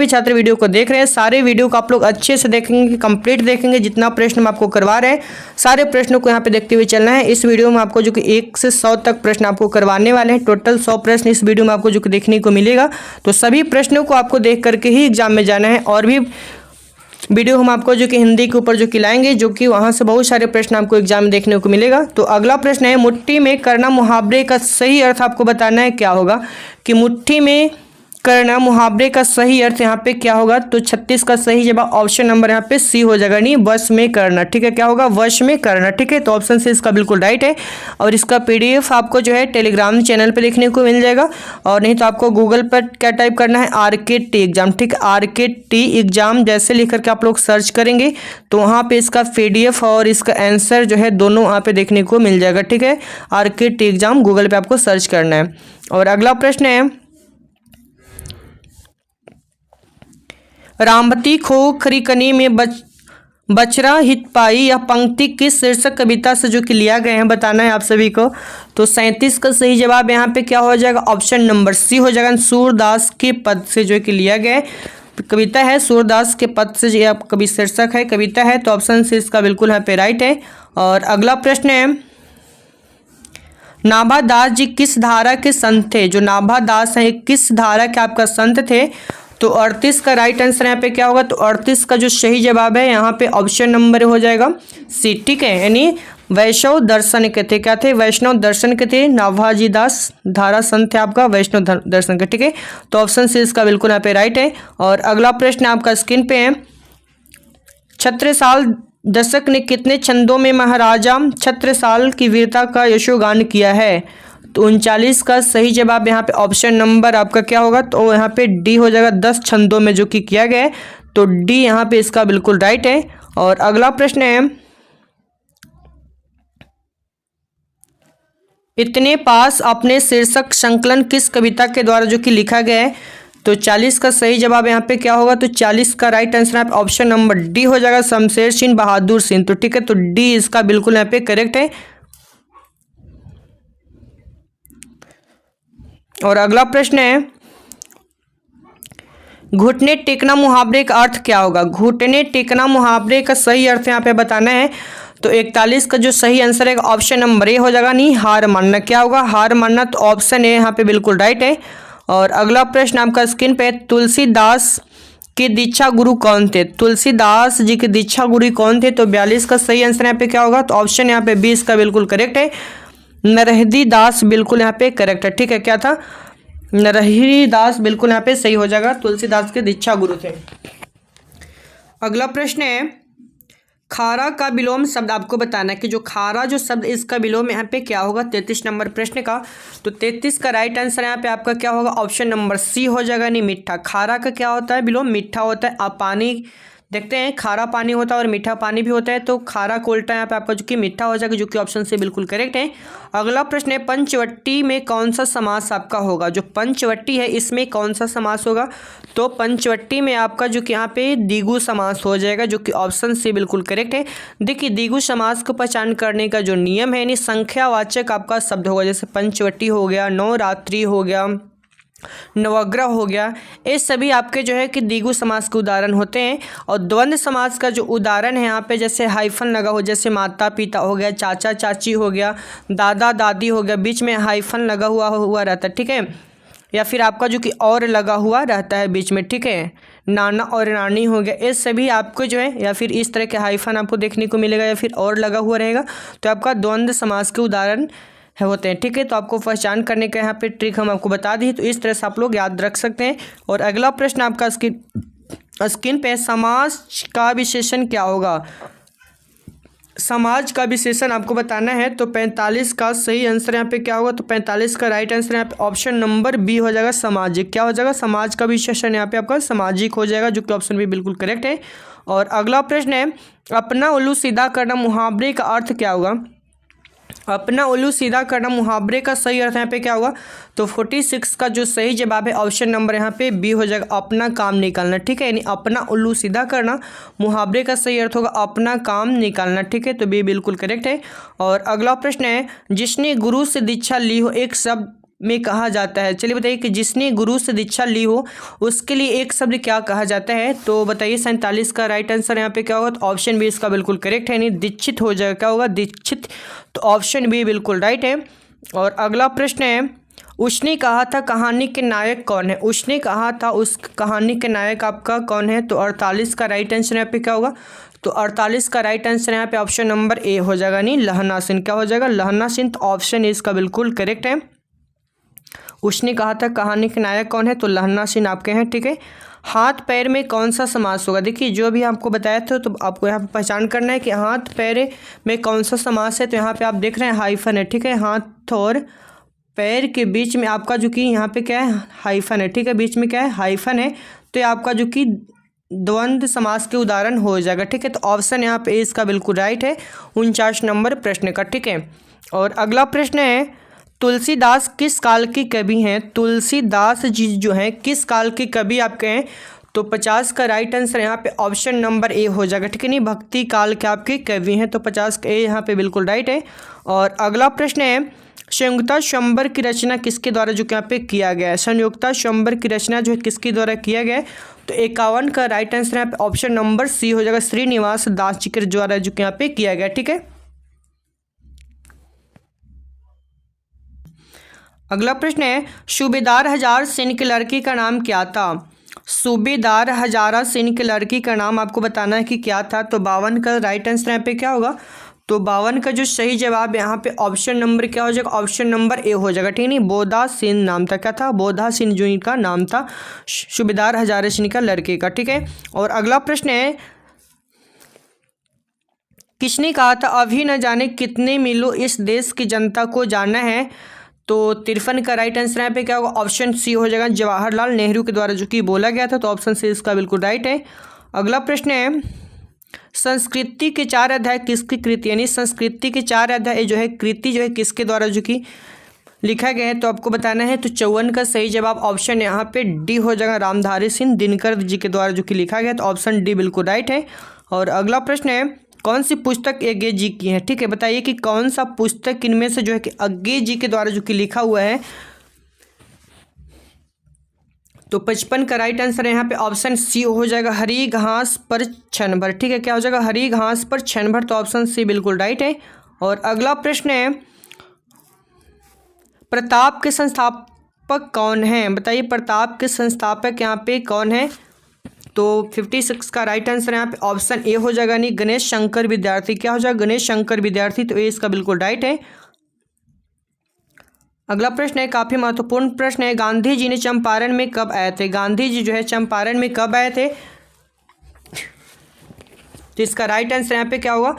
छात्र वीडियो को देख रहे हैं सारे वीडियो को आप लोग अच्छे से देखेंगे, कंप्लीट देखेंगे, जितना प्रश्न हम आपको करवा रहे हैं सारे प्रश्नों को यहाँ पे देखते हुए चलना है। इस वीडियो में आपको जो कि 1 से 100 तक प्रश्न आपको करवाने वाले हैं, टोटल 100 प्रश्न इस वीडियो में आपको जो कि देखने को मिलेगा। तो सभी प्रश्नों को आपको देख करके ही एग्जाम में जाना है, और भी वीडियो हम आपको जो कि हिंदी के ऊपर जो कि लाएंगे, जो कि वहाँ से बहुत सारे प्रश्न आपको एग्जाम में देखने को मिलेगा। तो अगला प्रश्न है मुट्ठी में करना मुहावरे का सही अर्थ आपको बताना है क्या होगा, कि मुट्ठी में करना मुहावरे का सही अर्थ यहाँ पे क्या होगा। तो 36 का सही जवाब ऑप्शन नंबर यहाँ पे सी हो जाएगा, नहीं वश में करना, ठीक है, क्या होगा, वश में करना, ठीक है। तो ऑप्शन सी इसका बिल्कुल राइट है। और इसका PDF आपको जो है टेलीग्राम चैनल पे देखने को मिल जाएगा, और नहीं तो आपको गूगल पर क्या टाइप करना है, RKT एग्जाम, ठीक है, RKT एग्जाम जैसे लिख करके आप लोग सर्च करेंगे तो वहाँ पे इसका PDF और इसका आंसर जो है दोनों वहाँ पे देखने को मिल जाएगा, ठीक है। RKT एग्जाम गूगल पे आपको सर्च करना है। और अगला प्रश्न है रामवती खो खरीकनी में बचरा हित पाई, यह पंक्ति किस शीर्षक कविता से जो कि लिया गए हैं बताना है आप सभी को। तो 37 का सही जवाब यहाँ पे क्या हो जाएगा, ऑप्शन नंबर सी हो जाएगा, सूरदास के पद से जो कि लिया गया है, कविता है सूरदास के पद से, जो कवि शीर्षक है कविता है, तो ऑप्शन सी इसका बिल्कुल यहाँ पे राइट है। और अगला प्रश्न है नाभादास जी किस धारा के संत थे। जो नाभादास हैं किस धारा के आपका संत थे। तो 38 का राइट आंसर यहाँ पे क्या होगा, तो 38 का जो सही जवाब है यहाँ पे ऑप्शन नंबर हो जाएगा सी, ठीक है, यानी वैष्णव दर्शन के थे, क्या थे, वैष्णव दर्शन के थे। नाभाजी दास धारा संत थे आपका वैष्णव दर्शन के, ठीक है। तो ऑप्शन सी इसका बिल्कुल यहाँ पे राइट है। और अगला प्रश्न आपका स्क्रीन पे है छत्रसाल दशक ने कितने छंदों में महाराजा छत्रसाल की वीरता का यशोगान किया है। तो 39 का सही जवाब यहाँ पे ऑप्शन नंबर आपका क्या होगा, तो यहाँ पे डी हो जाएगा, 10 छंदों में जो कि किया गया है, तो डी यहाँ पे इसका बिल्कुल राइट है। और अगला प्रश्न है इतने पास अपने शीर्षक संकलन किस कविता के द्वारा जो कि लिखा गया है। तो 40 का सही जवाब यहाँ पे क्या होगा, तो 40 का राइट आंसर यहाँ पे ऑप्शन नंबर डी हो जाएगा, शमशेर सिंह बहादुर सिंह। तो ठीक है, तो डी इसका बिल्कुल यहाँ पे करेक्ट है। और अगला प्रश्न है, घुटने टेकना मुहावरे का अर्थ क्या होगा। घुटने टेकना मुहावरे का सही अर्थ यहाँ पे बताना है। तो 41 का जो सही आंसर है ऑप्शन नंबर ए हो जाएगा, नहीं हार मानना। क्या होगा, हार मानना। तो ऑप्शन ए यहाँ पे बिल्कुल राइट है। और अगला प्रश्न आपका स्क्रीन पे, तुलसीदास के दीक्षा गुरु कौन थे। तुलसीदास जी के दीक्षा गुरु कौन थे। तो 42 का सही आंसर यहाँ पे क्या होगा, तो ऑप्शन यहाँ पे 20 का बिल्कुल करेक्ट है, नरहरि दास बिल्कुल यहाँ पे करेक्ट है। ठीक है, क्या था, नरहरि दास बिल्कुल यहाँ पे सही हो जाएगा, तुलसीदास के दीक्षा गुरु थे। अगला प्रश्न है, खारा का विलोम शब्द आपको बताना है कि जो खारा जो शब्द इसका विलोम यहाँ पे क्या होगा, 33 नंबर प्रश्न का। तो 33 का राइट आंसर यहाँ पे आपका क्या होगा, ऑप्शन नंबर सी हो जाएगा, नहीं मीठा। खारा का क्या होता है विलोम, मीठा होता है। आप पानी देखते हैं, खारा पानी होता है और मीठा पानी भी होता है, तो खारा को उल्टा यहाँ पे आपका जो कि मीठा हो जाएगा, जो कि ऑप्शन से बिल्कुल करेक्ट है। अगला प्रश्न है, पंचवटी में कौन सा समास आपका होगा। जो पंचवटी है इसमें कौन सा समास होगा। तो पंचवटी में आपका जो कि यहाँ पे द्विगु समास हो जाएगा, जो कि ऑप्शन से बिल्कुल करेक्ट है। देखिए, द्विगु समास को पहचान करने का जो नियम है, यानी संख्यावाचक आपका शब्द होगा, जैसे पंचवटी हो गया, नवरात्रि हो गया, नवग्रह हो गया, ये सभी आपके जो है कि द्विगु समास के उदाहरण होते हैं। और द्वंद्व समास का जो उदाहरण है यहाँ पे, जैसे हाइफन लगा हो, जैसे माता पिता हो गया, चाचा चाची हो गया, दादा दादी हो गया, बीच में हाइफन लगा हुआ रहता है। ठीक है, या फिर आपका जो कि और लगा हुआ रहता है बीच में। ठीक है, नाना और नानी हो गया, ये सभी आपको जो है, या फिर इस तरह के हाइफन आपको देखने को मिलेगा, या फिर और लगा हुआ रहेगा, तो आपका द्वंद्व समास के उदाहरण होते हैं। ठीक है, तो आपको पहचान करने का यहाँ पे ट्रिक हम आपको बता दी, तो इस तरह से आप लोग याद रख सकते हैं। और अगला प्रश्न आपका स्क्रीन पे, समाज का विशेषण क्या होगा। समाज का विशेषण आपको बताना है। तो 45 का सही आंसर यहाँ पे क्या होगा, तो 45 का राइट आंसर यहाँ पे ऑप्शन नंबर बी हो जाएगा, सामाजिक। क्या हो जाएगा, समाज का विशेषण यहाँ पे आपका सामाजिक हो जाएगा, जो कि ऑप्शन बी बिल्कुल करेक्ट है। और अगला प्रश्न है, अपना उल्लू सीधा करना मुहावरे का अर्थ क्या होगा। अपना उल्लू सीधा करना मुहावरे का सही अर्थ यहाँ पे क्या होगा। तो 46 का जो सही जवाब है ऑप्शन नंबर यहाँ पे बी हो जाएगा, अपना काम निकालना। ठीक है, यानी अपना उल्लू सीधा करना मुहावरे का सही अर्थ होगा अपना काम निकालना। ठीक है, तो बी बिल्कुल करेक्ट है। और अगला प्रश्न है, जिसने गुरु से दीक्षा ली हो एक शब्द में कहा जाता है। चलिए बताइए कि जिसने गुरु से दीक्षा ली हो उसके लिए एक शब्द क्या कहा जाता है। तो बताइए 47 का राइट आंसर यहाँ पे क्या होगा, तो ऑप्शन बी इसका बिल्कुल करेक्ट है, नहीं दीक्षित हो जाएगा। क्या होगा, दीक्षित। तो ऑप्शन बी बिल्कुल राइट है। और अगला प्रश्न है, उसने कहा था कहानी के नायक कौन है। उसने कहा था उस कहानी के नायक आपका कौन है। तो 48 का राइट आंसर यहाँ पे क्या होगा, तो 48 का राइट आंसर यहाँ पे ऑप्शन नंबर ए हो जाएगा, नहीं लहना सिंह। क्या हो जाएगा, लहना सिंह। तो ऑप्शन ए इसका बिल्कुल करेक्ट है। उसने कहा था कहानी के नायक कौन है, तो लहना सिंह आपके हैं। ठीक है, हाथ पैर में कौन सा समास होगा। देखिए, जो भी आपको बताया था, तो आपको यहाँ पे पहचान करना है कि हाथ पैर में कौन सा समास है। तो यहाँ पे आप देख रहे हैं हाइफन है। ठीक है, हाथ और पैर के बीच में आपका जो कि यहाँ पे क्या है, हाइफन है। ठीक है, बीच में क्या है, हाइफन है। तो ये आपका जो कि द्वंद्व समास के उदाहरण हो जाएगा। ठीक है, तो ऑप्शन यहाँ पे इसका बिल्कुल राइट है, 49 नंबर प्रश्न का। ठीक है, और अगला प्रश्न है, तुलसीदास किस काल की कवि हैं। तुलसीदास जी जो हैं किस काल की कवि आपके हैं। तो 50 का राइट आंसर यहाँ पे ऑप्शन नंबर ए हो जाएगा। ठीक है, नहीं भक्ति काल के आपके कवि हैं। तो 50 का ए यहाँ पे बिल्कुल राइट है। और अगला प्रश्न है, संयुक्ता स्वयंवर की रचना किसके द्वारा जो कि यहाँ पे किया गया है। संयुक्ता स्वयंवर की रचना जो है किसके द्वारा किया गया है। तो 51 का राइट आंसर यहाँ पे ऑप्शन नंबर सी हो जाएगा, श्रीनिवास दास जी के द्वारा जो कि यहाँ पे किया गया। ठीक है, अगला प्रश्न है, सूबेदार हजार सिंह की लड़की का नाम क्या था। सूबेदार हजारा सिंह की लड़की का नाम आपको बताना है कि क्या था। तो 52 का राइट आंसर यहाँ पे क्या होगा, तो 52 का जो सही जवाब यहाँ पे ऑप्शन नंबर क्या हो जाएगा, ऑप्शन नंबर ए हो जाएगा। ठीक है, नहीं बोधा सिंह नाम था। क्या था, बोधा सिंह जो इनका नाम था, सूबेदार हजारा सिंह का लड़के का। ठीक है, और अगला प्रश्न है, किसने कहा था अभी न जाने कितने मीलों इस देश की जनता को जानना है। तो 53 का राइट आंसर यहाँ पे क्या होगा, ऑप्शन सी हो जाएगा, जवाहरलाल नेहरू के द्वारा जो कि बोला गया था। तो ऑप्शन सी इसका बिल्कुल राइट है। अगला प्रश्न है, संस्कृति के 4 अध्याय किसकी कृति, यानी संस्कृति के 4 अध्याय जो है कृति जो है किसके द्वारा जो कि लिखा गया है तो आपको बताना है। तो 54 का सही जवाब ऑप्शन यहाँ पे डी हो जाएगा, रामधारी सिंह दिनकर जी के द्वारा जो कि लिखा गया, तो ऑप्शन डी बिल्कुल राइट है। और अगला प्रश्न है, कौन सी पुस्तक अज्ञे जी की है? ठीक है, बताइए कि कौन सा पुस्तक इनमें से जो है कि अज्ञे जी के द्वारा जो कि लिखा हुआ है। तो 55 का राइट आंसर है यहाँ पे ऑप्शन सी हो जाएगा, हरी घास पर क्षण भर। ठीक है, क्या हो जाएगा, हरी घास पर क्षण भर, तो ऑप्शन सी बिल्कुल राइट है। और अगला प्रश्न है, प्रताप के संस्थापक कौन है? बताइए प्रताप के संस्थापक यहाँ पे कौन है? तो 56 का राइट आंसर यहाँ पे ऑप्शन ए हो जाएगा, नहीं गणेश शंकर विद्यार्थी। क्या हो जाएगा, गणेश शंकर विद्यार्थी, तो ए इसका बिल्कुल राइट है। अगला प्रश्न है, काफी महत्वपूर्ण प्रश्न है, गांधी जी ने चंपारण में कब आए थे? गांधी जी जो है चंपारण में कब आए थे? तो इसका राइट आंसर यहाँ पे क्या होगा,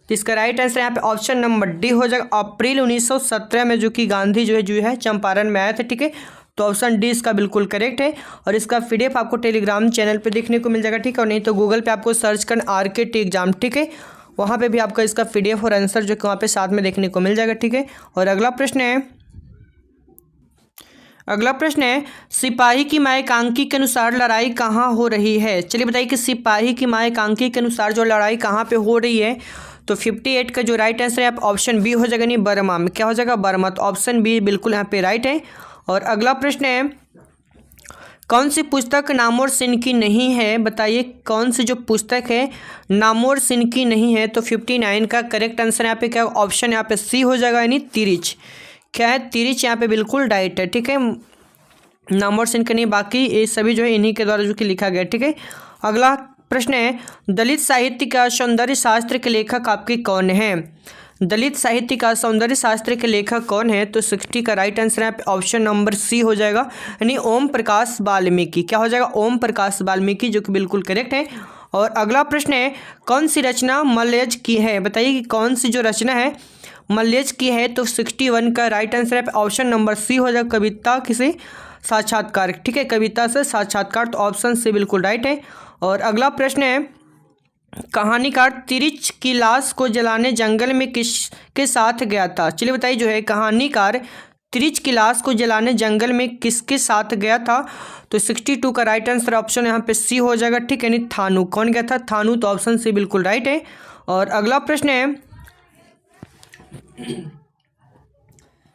तो इसका राइट आंसर यहाँ पे ऑप्शन नंबर डी हो जाएगा, अप्रैल 1917 में जो कि गांधी जो है चंपारण में आए थे। ठीक है, तो ऑप्शन डी इसका बिल्कुल करेक्ट है। और इसका पीडीएफ आपको टेलीग्राम चैनल पे देखने को मिल जाएगा। ठीक है, और नहीं तो गूगल पे आपको सर्च करना RKT एग्जाम। ठीक है, वहाँ पे भी आपका इसका पीडीएफ और आंसर जो कि वहाँ पे साथ में देखने को मिल जाएगा। ठीक है, और अगला प्रश्न है, सिपाही की मां एकांकी के अनुसार लड़ाई कहाँ हो रही है? चलिए बताइए कि सिपाही की मां एकांकी के अनुसार जो लड़ाई कहाँ पे हो रही है? तो 58 का जो राइट आंसर है आप ऑप्शन बी हो जाएगा, नहीं बर्मा में। क्या हो जाएगा, बर्मा, तो ऑप्शन बी बिल्कुल यहाँ पे राइट है। और अगला प्रश्न है, कौन सी पुस्तक नामोर सिंह की नहीं है? बताइए कौन सी जो पुस्तक है नामोर सिंह की नहीं है? तो 59 का करेक्ट आंसर यहाँ पे क्या, ऑप्शन यहाँ पे सी हो जाएगा, यानी तिरिच। क्या है, तिरिच यहाँ पे बिल्कुल राइट है। ठीक है, नामोर सिंह का नहीं, बाकी ये सभी जो है इन्हीं के द्वारा जो कि लिखा गया। ठीक है, अगला प्रश्न है, दलित साहित्य का सौंदर्य शास्त्र के लेखक आपके कौन है? दलित साहित्य का सौंदर्य शास्त्र के लेखक कौन है? तो 60 का राइट आंसर है ऑप्शन नंबर सी हो जाएगा, यानी ओम प्रकाश वाल्मीकि। क्या हो जाएगा, ओम प्रकाश वाल्मीकि, जो कि बिल्कुल करेक्ट है। और अगला प्रश्न है, कौन सी रचना मलयज की है? बताइए कि कौन सी जो रचना है मलयज की है? तो 61 का राइट आंसर है ऑप्शन नंबर सी हो जाएगा, कविता किसे साक्षात्कार। ठीक है, कविता से साक्षात्कार, तो ऑप्शन सी बिल्कुल राइट है। और अगला प्रश्न है, कहानीकार तिरिच की लाश को जलाने जंगल में किसके साथ गया था? चलिए बताइए जो है कहानीकार तिरिच की लाश को जलाने जंगल में किसके साथ गया था? तो 62 का राइट आंसर ऑप्शन यहाँ पे सी हो जाएगा। ठीक है, नहीं थानू। कौन गया था, थानू, तो ऑप्शन सी बिल्कुल राइट है। और अगला प्रश्न है,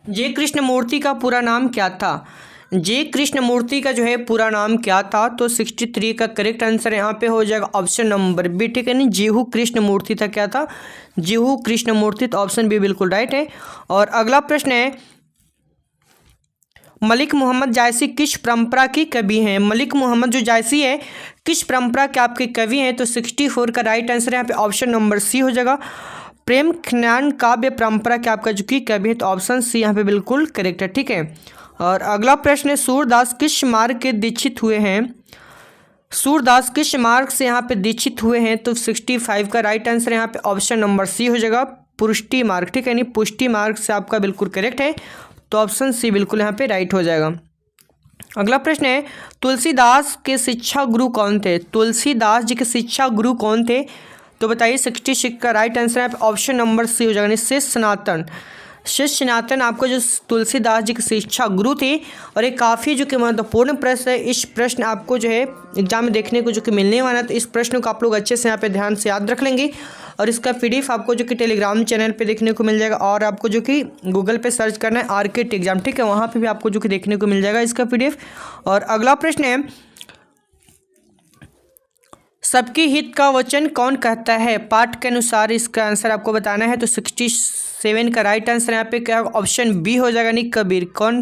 जे कृष्णमूर्ति का पूरा नाम क्या था? जे कृष्णमूर्ति का जो है पूरा नाम क्या था? तो 63 का करेक्ट आंसर यहाँ पे हो जाएगा ऑप्शन नंबर बी। ठीक है, नहीं जेहू कृष्णमूर्ति था। क्या था, जेहू कृष्णमूर्ति, तो ऑप्शन बी बिल्कुल राइट है। और अगला प्रश्न है, मलिक मोहम्मद जायसी किस परंपरा की कवि हैं? मलिक मोहम्मद जो जायसी है किस परंपरा के आपके कवि हैं? तो 64 का राइट आंसर यहाँ पे ऑप्शन नंबर सी हो जाएगा, प्रेम ज्ञान काव्य परंपरा के आपका जो कि कवि है, तो ऑप्शन सी यहाँ पे बिल्कुल करेक्ट है। ठीक है, और अगला प्रश्न है, सूरदास किस मार्ग के दीक्षित हुए हैं? सूरदास किस मार्ग से यहाँ पे दीक्षित हुए हैं? तो 65 का राइट आंसर यहाँ पे ऑप्शन नंबर सी हो जाएगा, पुष्टि मार्ग। ठीक है, नहीं पुष्टि मार्ग से आपका बिल्कुल करेक्ट है, तो ऑप्शन सी बिल्कुल यहाँ पे राइट हो जाएगा। अगला प्रश्न है, तुलसीदास के शिक्षा गुरु कौन थे? तुलसीदास जी के शिक्षा गुरु कौन थे? तो बताइए 66 का राइट आंसर यहाँ पे ऑप्शन नंबर सी हो जाएगा, शिष्य सनातन। शिष्य सनातन आपको जो तुलसीदास जी की शिक्षा गुरु थे। और एक काफ़ी जो कि महत्वपूर्ण प्रश्न है, इस प्रश्न आपको जो है एग्जाम में देखने को जो कि मिलने वाला है, तो इस प्रश्न को आप लोग अच्छे से यहाँ पे ध्यान से याद रख लेंगे। और इसका पीडीएफ आपको जो कि टेलीग्राम चैनल पे देखने को मिल जाएगा, और आपको जो कि गूगल पे सर्च करना है RKT एग्जाम। ठीक है, वहाँ पे भी आपको जो कि देखने को मिल जाएगा इसका पीडीएफ। और अगला प्रश्न है, सबके हित का वचन कौन कहता है? पाठ के अनुसार इसका आंसर आपको बताना है। तो 67 का राइट आंसर यहाँ पे क्या ऑप्शन बी हो जाएगा, नहीं कबीर। कौन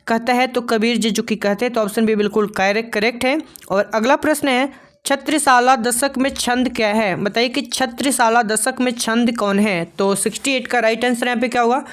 कहता है? तो कबीर जी जो कि कहते हैं, तो ऑप्शन बी बिल्कुल करेक्ट है। और अगला प्रश्न है, छत्रसाला दशक में छंद क्या है? बताइए कि छत्रसाला दशक में छंद कौन है? तो 68 का राइट आंसर यहाँ पे क्या होगा?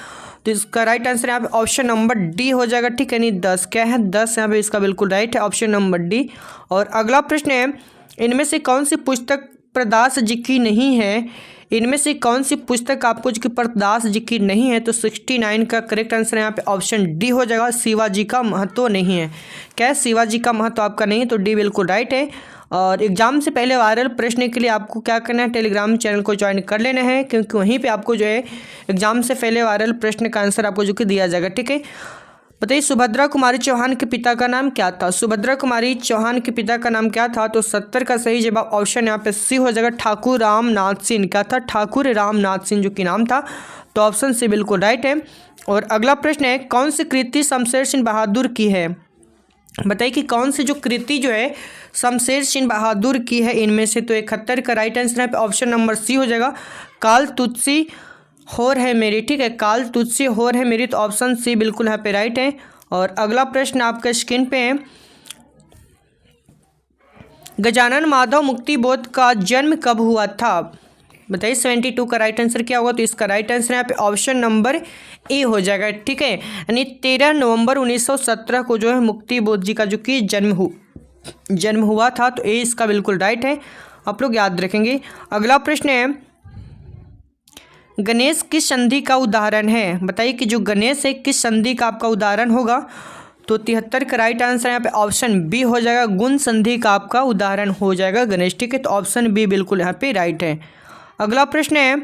तो इसका राइट आंसर यहाँ पे ऑप्शन नंबर डी हो जाएगा। ठीक है, नहीं 10। क्या है, 10 यहाँ पे इसका बिल्कुल राइट है, ऑप्शन नंबर डी। और अगला प्रश्न है, इनमें से कौन सी पुस्तक प्रदास जी की नहीं है? इनमें से कौन सी पुस्तक आपको जो कि प्रदास जी की नहीं है? तो 69 का करेक्ट आंसर यहाँ पे ऑप्शन डी हो जाएगा, शिवाजी का महत्व नहीं है। क्या है, शिवाजी का महत्व आपका नहीं है, तो डी बिल्कुल राइट है। और एग्जाम से पहले वायरल प्रश्न के लिए आपको क्या करना है, टेलीग्राम चैनल को ज्वाइन कर लेना है, क्योंकि वहीं पे आपको जो है एग्जाम से पहले वायरल प्रश्न का आंसर आपको जो कि दिया जाएगा। ठीक है, बताइए सुभद्रा कुमारी चौहान के पिता का नाम क्या था। सुभद्रा कुमारी चौहान के पिता का नाम क्या था, तो 70 का सही जवाब ऑप्शन यहाँ पे सी हो जाएगा, ठाकुर रामनाथ सिंह। क्या था, ठाकुर रामनाथ सिंह जो कि नाम था, तो ऑप्शन सी बिल्कुल राइट है। और अगला प्रश्न है, कौन सी कृति शमशेर सिंह बहादुर की है। बताइए कि कौन सी जो कृति जो है शमशेर सिंह बहादुर की है इनमें से, तो 71 का राइट आंसर यहाँ पे ऑप्शन नंबर सी हो जाएगा, काल तुलसी होर है मेरी। ठीक है, काल तुलसी होर है मेरी, तो ऑप्शन सी बिल्कुल यहाँ पे राइट है। और अगला प्रश्न आपका स्क्रीन पे है, गजानन माधव मुक्तिबोध का जन्म कब हुआ था। बताइए 72 का राइट आंसर क्या होगा, तो इसका राइट आंसर यहाँ पे ऑप्शन नंबर ए हो जाएगा। ठीक है, यानी 13 नवंबर 1917 को जो है मुक्तिबोध जी का जो कि जन्म हुआ था, तो ए इसका बिल्कुल राइट है, आप लोग याद रखेंगे। अगला प्रश्न है, गणेश किस संधि का उदाहरण है। बताइए कि जो गणेश है किस संधि का आपका उदाहरण होगा, तो 73 का राइट आंसर यहाँ पे ऑप्शन बी हो जाएगा, गुण संधि का आपका उदाहरण हो जाएगा गणेश। ठीक है, तो ऑप्शन बी बिल्कुल यहाँ पे राइट है। अगला प्रश्न है,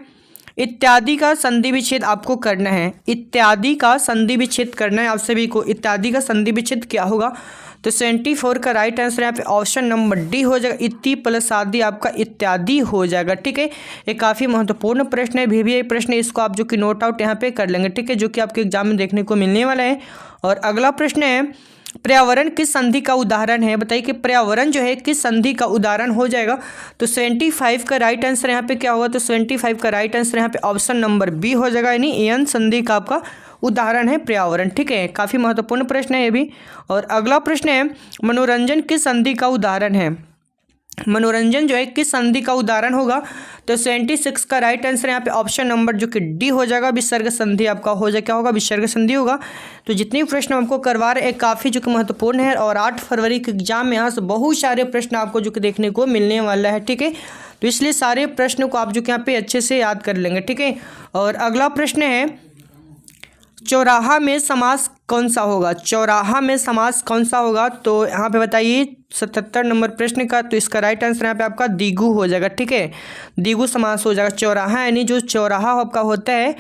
इत्यादि का संधि विच्छेद आपको करना है। इत्यादि का संधि विच्छेद करना है आप सभी को। इत्यादि का संधि विच्छेद क्या होगा, तो 74 का राइट आंसर यहाँ पे ऑप्शन नंबर डी हो जाएगा, इति प्लस आदि आपका इत्यादि हो जाएगा। ठीक है, ये काफ़ी महत्वपूर्ण प्रश्न है, VVI प्रश्न है, इसको आप जो कि नोट आउट यहाँ पे कर लेंगे। ठीक है, जो कि आपके एग्जाम में देखने को मिलने वाला है। और अगला प्रश्न है, पर्यावरण किस संधि का उदाहरण है। बताइए कि पर्यावरण जो है किस संधि का उदाहरण हो जाएगा, तो 75 का राइट आंसर यहाँ पे क्या होगा, तो 75 का राइट आंसर यहाँ पे ऑप्शन नंबर बी हो जाएगा, यानी एन संधि का आपका उदाहरण है पर्यावरण। ठीक है, काफ़ी महत्वपूर्ण प्रश्न है ये भी। और अगला प्रश्न है, मनोरंजन किस संधि का उदाहरण है। मनोरंजन जो है किस संधि का उदाहरण होगा, तो 76 का राइट आंसर यहाँ पे ऑप्शन नंबर जो कि डी हो जाएगा, विसर्ग संधि आपका हो जाए, क्या होगा, विसर्ग संधि होगा। तो जितने प्रश्न आपको करवा रहे हैं काफ़ी जो कि महत्वपूर्ण है, और 8 फरवरी के एग्जाम में यहाँ से बहुत सारे प्रश्न आपको जो कि देखने को मिलने वाला है। ठीक है, तो इसलिए सारे प्रश्नों को आप जो कि यहाँ पे अच्छे से याद कर लेंगे। ठीक है, और अगला प्रश्न है, चौराहा में समास कौन सा होगा। चौराहा में समास कौन सा होगा, तो यहाँ पे बताइए 77 नंबर प्रश्न का, तो इसका राइट आंसर यहाँ पे आपका द्विगु हो जाएगा। ठीक है, द्विगु समास हो जाएगा। चौराहा यानी जो चौराहा आपका होता है,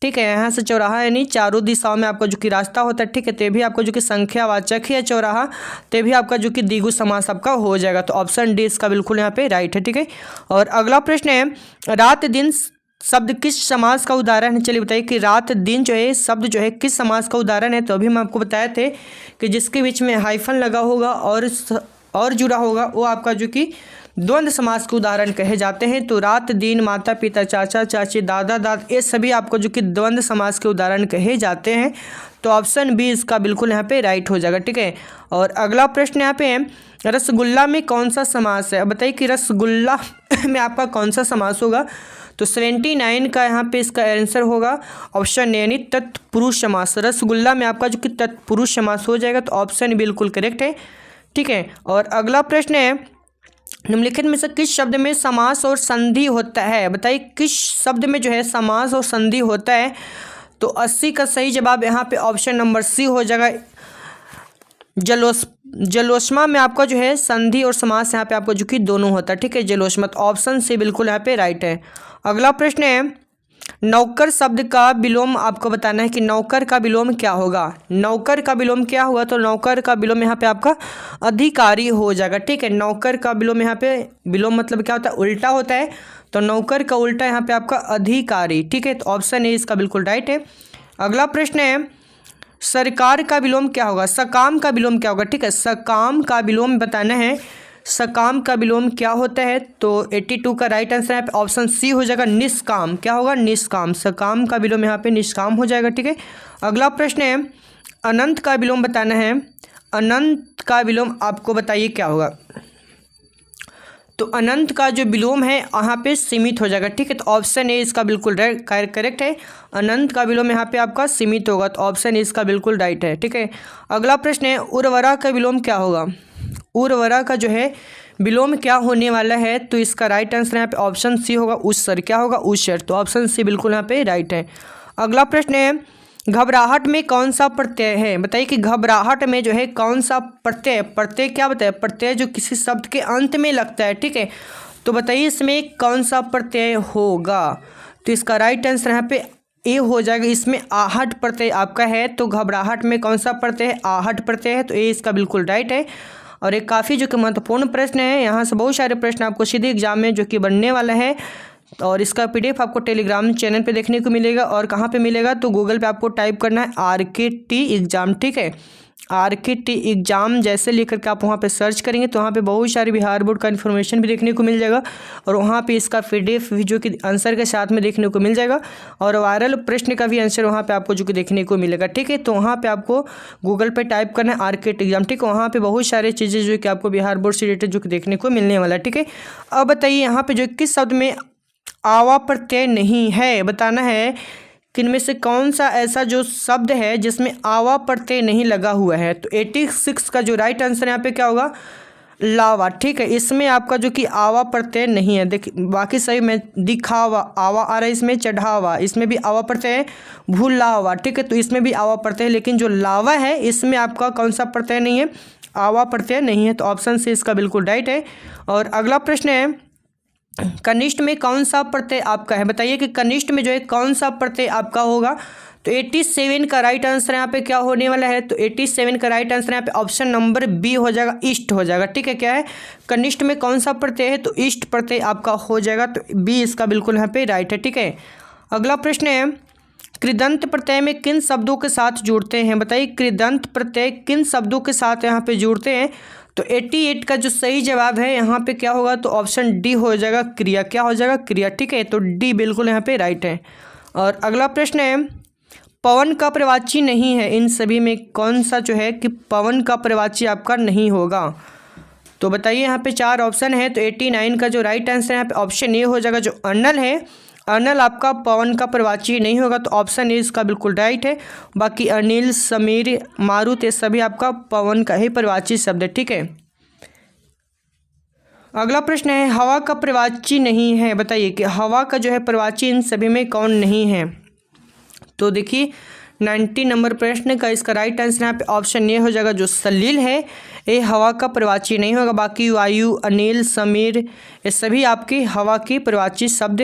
ठीक है, यहाँ से चौराहा यानी चारों दिशाओं में आपका जो कि रास्ता होता है। ठीक है, तभी आपका जो कि संख्यावाचक है चौराहा, तभी आपका जो कि द्विगु समास आपका हो जाएगा, तो ऑप्शन डी इसका बिल्कुल यहाँ पे राइट है। ठीक है, और अगला प्रश्न है, रात दिन शब्द किस समास का उदाहरण है। चलिए बताइए कि रात दिन जो है शब्द जो है किस समास का उदाहरण है, तो अभी हम आपको बताए थे कि जिसके बीच में हाइफन लगा होगा और जुड़ा होगा वो आपका जो कि द्वंद्व समास के उदाहरण कहे जाते हैं। तो रात दिन, माता पिता, चाचा चाची, दादा दादी, ये सभी आपको जो कि द्वंद्व समास के उदाहरण कहे जाते हैं, तो ऑप्शन बी इसका बिल्कुल यहाँ पे राइट हो जाएगा। ठीक है, और अगला प्रश्न यहाँ पे है, रसगुल्ला में कौन सा समास है। अब बताइए कि रसगुल्ला में आपका कौन सा समास होगा, तो 79 का यहाँ पे इसका आंसर होगा ऑप्शन ए, यानी तत्पुरुष समास। रसगुल्ला में आपका जो कि तत्पुरुष समास हो जाएगा, तो ऑप्शन बिल्कुल करेक्ट है। ठीक है, और अगला प्रश्न है, निम्नलिखित में से किस शब्द में समास और संधि होता है। बताइए किस शब्द में जो है समास और संधि होता है, तो 80 का सही जवाब यहाँ पे ऑप्शन नंबर सी हो जाएगा, जलोष्मा में आपका जो है संधि और समास यहाँ पे आपको जो कि दोनों होता है। ठीक है, जलोष्मा, तो ऑप्शन सी बिल्कुल यहाँ पे राइट है। अगला प्रश्न है, नौकर शब्द का विलोम आपको बताना है कि नौकर का विलोम क्या होगा। नौकर का विलोम क्या हुआ, तो नौकर का विलोम यहाँ पे आपका अधिकारी हो जाएगा। ठीक है, नौकर का विलोम यहाँ पे, विलोम मतलब क्या होता है, उल्टा होता है, तो नौकर का उल्टा यहाँ पे आपका अधिकारी। ठीक है, तो ऑप्शन ए इसका बिल्कुल राइट है। अगला प्रश्न है, सरकार का विलोम क्या होगा। सकाम का विलोम क्या होगा। ठीक है, सकाम का विलोम बताना है, सकाम का विलोम क्या होता है, तो 82 का राइट आंसर यहाँ पे ऑप्शन सी हो जाएगा, निष्काम। क्या होगा, निष्काम। सकाम का विलोम यहाँ पे निष्काम हो जाएगा। ठीक है, अगला प्रश्न है, अनंत का विलोम बताना है। अनंत का विलोम आपको बताइए क्या होगा, तो अनंत का जो विलोम है यहाँ पे सीमित हो जाएगा। ठीक है, तो ऑप्शन ए इसका बिल्कुल करेक्ट है, अनंत का विलोम यहाँ पे आपका सीमित होगा, तो ऑप्शन ए इसका बिल्कुल राइट है। ठीक है, अगला प्रश्न है, उर्वरा का विलोम क्या होगा। उर्वरा का जो है विलोम क्या होने वाला है, तो इसका राइट आंसर यहाँ पे ऑप्शन सी होगा, उस्सर। क्या होगा, उस्सर, तो ऑप्शन सी बिल्कुल यहाँ पे राइट है। अगला प्रश्न है, घबराहट में कौन सा प्रत्यय है, बताइए कि घबराहट में जो है कौन सा प्रत्यय, प्रत्यय क्या बताए, प्रत्यय जो किसी शब्द के अंत में लगता है, ठीक है। तो बताइए इसमें कौन सा प्रत्यय होगा। तो इसका राइट आंसर यहाँ पे ए हो जाएगा। इसमें आहट प्रत्यय आपका है, तो घबराहट में कौन सा प्रत्यय है, आहट प्रत्यय है, तो ए इसका बिल्कुल राइट है। और एक काफ़ी जो कि महत्वपूर्ण प्रश्न है, यहाँ से बहुत सारे प्रश्न आपको सीधे एग्जाम में जो कि बनने वाला है। और इसका पीडीएफ आपको टेलीग्राम चैनल पे देखने को मिलेगा। और कहाँ पे मिलेगा, तो गूगल पे आपको टाइप करना है RKT एग्ज़ाम, ठीक है। RKT एग्ज़ाम जैसे लेकर के आप वहाँ पे सर्च करेंगे तो वहाँ पे बहुत सारे बिहार बोर्ड का इन्फॉर्मेशन भी देखने को मिल जाएगा। और वहाँ पे इसका पीडीएफ भी जो कि आंसर के साथ में देखने को मिल जाएगा। और वायरल प्रश्न का भी आंसर वहाँ पे आपको जो कि देखने को मिलेगा, ठीक है। तो वहाँ पे आपको गूगल पे टाइप करना है RKT एग्ज़ाम, ठीक है। वहाँ पे बहुत सारी चीज़ें जो कि आपको बिहार बोर्ड से रिलेटेड जो कि देखने को मिलने वाला है, ठीक है। अब बताइए यहाँ पे जो किस शब्द में आवा प्रत्यय नहीं है, बताना है कि इनमें से कौन सा ऐसा जो शब्द है जिसमें आवा प्रत्यय नहीं लगा हुआ है। तो 86 का जो राइट आंसर यहाँ पे क्या होगा, लावा, ठीक है। इसमें आपका जो कि आवा प्रत्यय नहीं है। देखिए बाकी सही में दिखावा आवा आ रहा है, इसमें चढ़ावा, इसमें भी आवा प्रत्यय है, भूलावा, ठीक है। तो इसमें भी आवा प्रत्यय है, लेकिन जो लावा है इसमें आपका कौन सा प्रत्यय नहीं है, आवा प्रत्यय नहीं है। तो ऑप्शन से इसका बिल्कुल राइट है। और अगला प्रश्न है, कनिष्ठ में कौन सा प्रत्यय आपका है, बताइए कि कनिष्ठ में जो है कौन सा प्रत्यय आपका होगा। तो 87 का राइट आंसर यहाँ पे क्या होने वाला है, तो 87 का राइट आंसर यहाँ पे ऑप्शन नंबर बी हो जाएगा, इष्ट हो जाएगा, ठीक है। क्या है, कनिष्ठ में कौन सा प्रत्यय है, तो इष्ट प्रत्यय आपका हो जाएगा। तो बी इसका बिल्कुल यहाँ पे राइट है, ठीक है। अगला प्रश्न है, कृदंत प्रत्यय में किन शब्दों के साथ जुड़ते हैं, बताइए कृदंत प्रत्यय किन शब्दों के साथ यहाँ पे जुड़ते हैं। तो 88 का जो सही जवाब है यहाँ पे क्या होगा, तो ऑप्शन डी हो जाएगा, क्रिया, क्या हो जाएगा, क्रिया, ठीक है। तो डी बिल्कुल यहाँ पे राइट है। और अगला प्रश्न है, पवन का प्रवाची नहीं है, इन सभी में कौन सा जो है कि पवन का प्रवाची आपका नहीं होगा। तो बताइए यहाँ पे 4 ऑप्शन है। तो 89 का जो राइट आंसर यहाँ पे ऑप्शन ए हो जाएगा, जो अनल है, अनल आपका पवन का प्रवाची नहीं होगा। तो ऑप्शन ए इसका बिल्कुल राइट है। बाकी अनिल, समीर, मारुत ये सभी आपका पवन का ही प्रवाची शब्द है, ठीक है। अगला प्रश्न है, हवा का प्रवाची नहीं है, बताइए कि हवा का जो है प्रवाची इन सभी में कौन नहीं है। तो देखिए 90 नंबर प्रश्न का इसका राइट आंसर यहाँ पे ऑप्शन ए हो जाएगा, जो सलील है ये हवा का प्रवाची नहीं होगा। बाकी वायु, अनिल, समीर ये सभी आपकी हवा की प्रवाची शब्द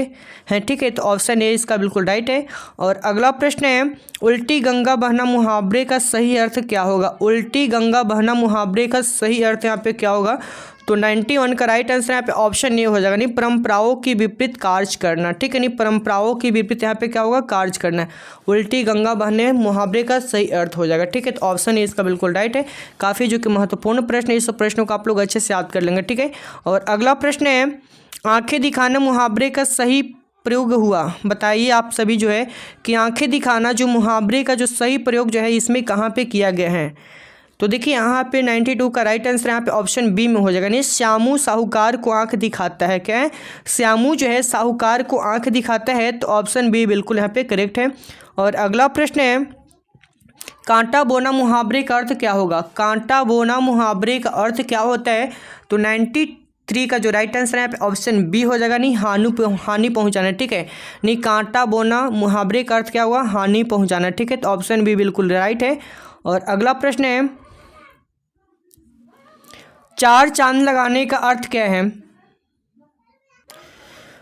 हैं, ठीक है। तो ऑप्शन ए इसका बिल्कुल राइट है। और अगला प्रश्न है, उल्टी गंगा बहना मुहावरे का सही अर्थ क्या होगा। उल्टी गंगा बहना मुहावरे का सही अर्थ यहाँ पे क्या होगा। तो 91 का राइट आंसर यहाँ पे ऑप्शन ए हो जाएगा, नहीं परंपराओं की विपरीत कार्य करना, ठीक है। नहीं परंपराओं की विपरीत यहाँ पे क्या होगा, कार्य करना है। उल्टी गंगा बहने मुहावरे का सही अर्थ हो जाएगा, ठीक है। तो ऑप्शन ए इसका बिल्कुल राइट है। काफ़ी जो कि महत्वपूर्ण प्रश्न है, इस प्रश्नों को आप लोग अच्छे से याद कर लेंगे, ठीक है। और अगला प्रश्न है, आंखें दिखाना मुहावरे का सही प्रयोग हुआ, बताइए आप सभी जो है कि आंखें दिखाना जो मुहावरे का जो सही प्रयोग जो है इसमें कहाँ पे किया गया है। तो देखिए यहाँ पे 92 का राइट आंसर यहाँ पे ऑप्शन बी में हो जाएगा, नहीं श्यामू साहूकार को आंख दिखाता है, क्या है, श्यामू जो है साहूकार को आंख दिखाता है। तो ऑप्शन बी बिल्कुल यहाँ पे करेक्ट है। और अगला प्रश्न है, कांटा बोना मुहावरे का अर्थ क्या होगा। कांटा बोना मुहावरे का अर्थ क्या होता है। तो 93 का जो राइट आंसर है यहाँ पे ऑप्शन बी हो जाएगा, नहीं हानि पहुंचाना, ठीक है। नहीं कांटा बोना मुहावरे का अर्थ क्या होगा, हानि पहुंचाना, ठीक है। तो ऑप्शन बी बिल्कुल राइट है। और अगला प्रश्न है, 4 चांद लगाने का अर्थ क्या है,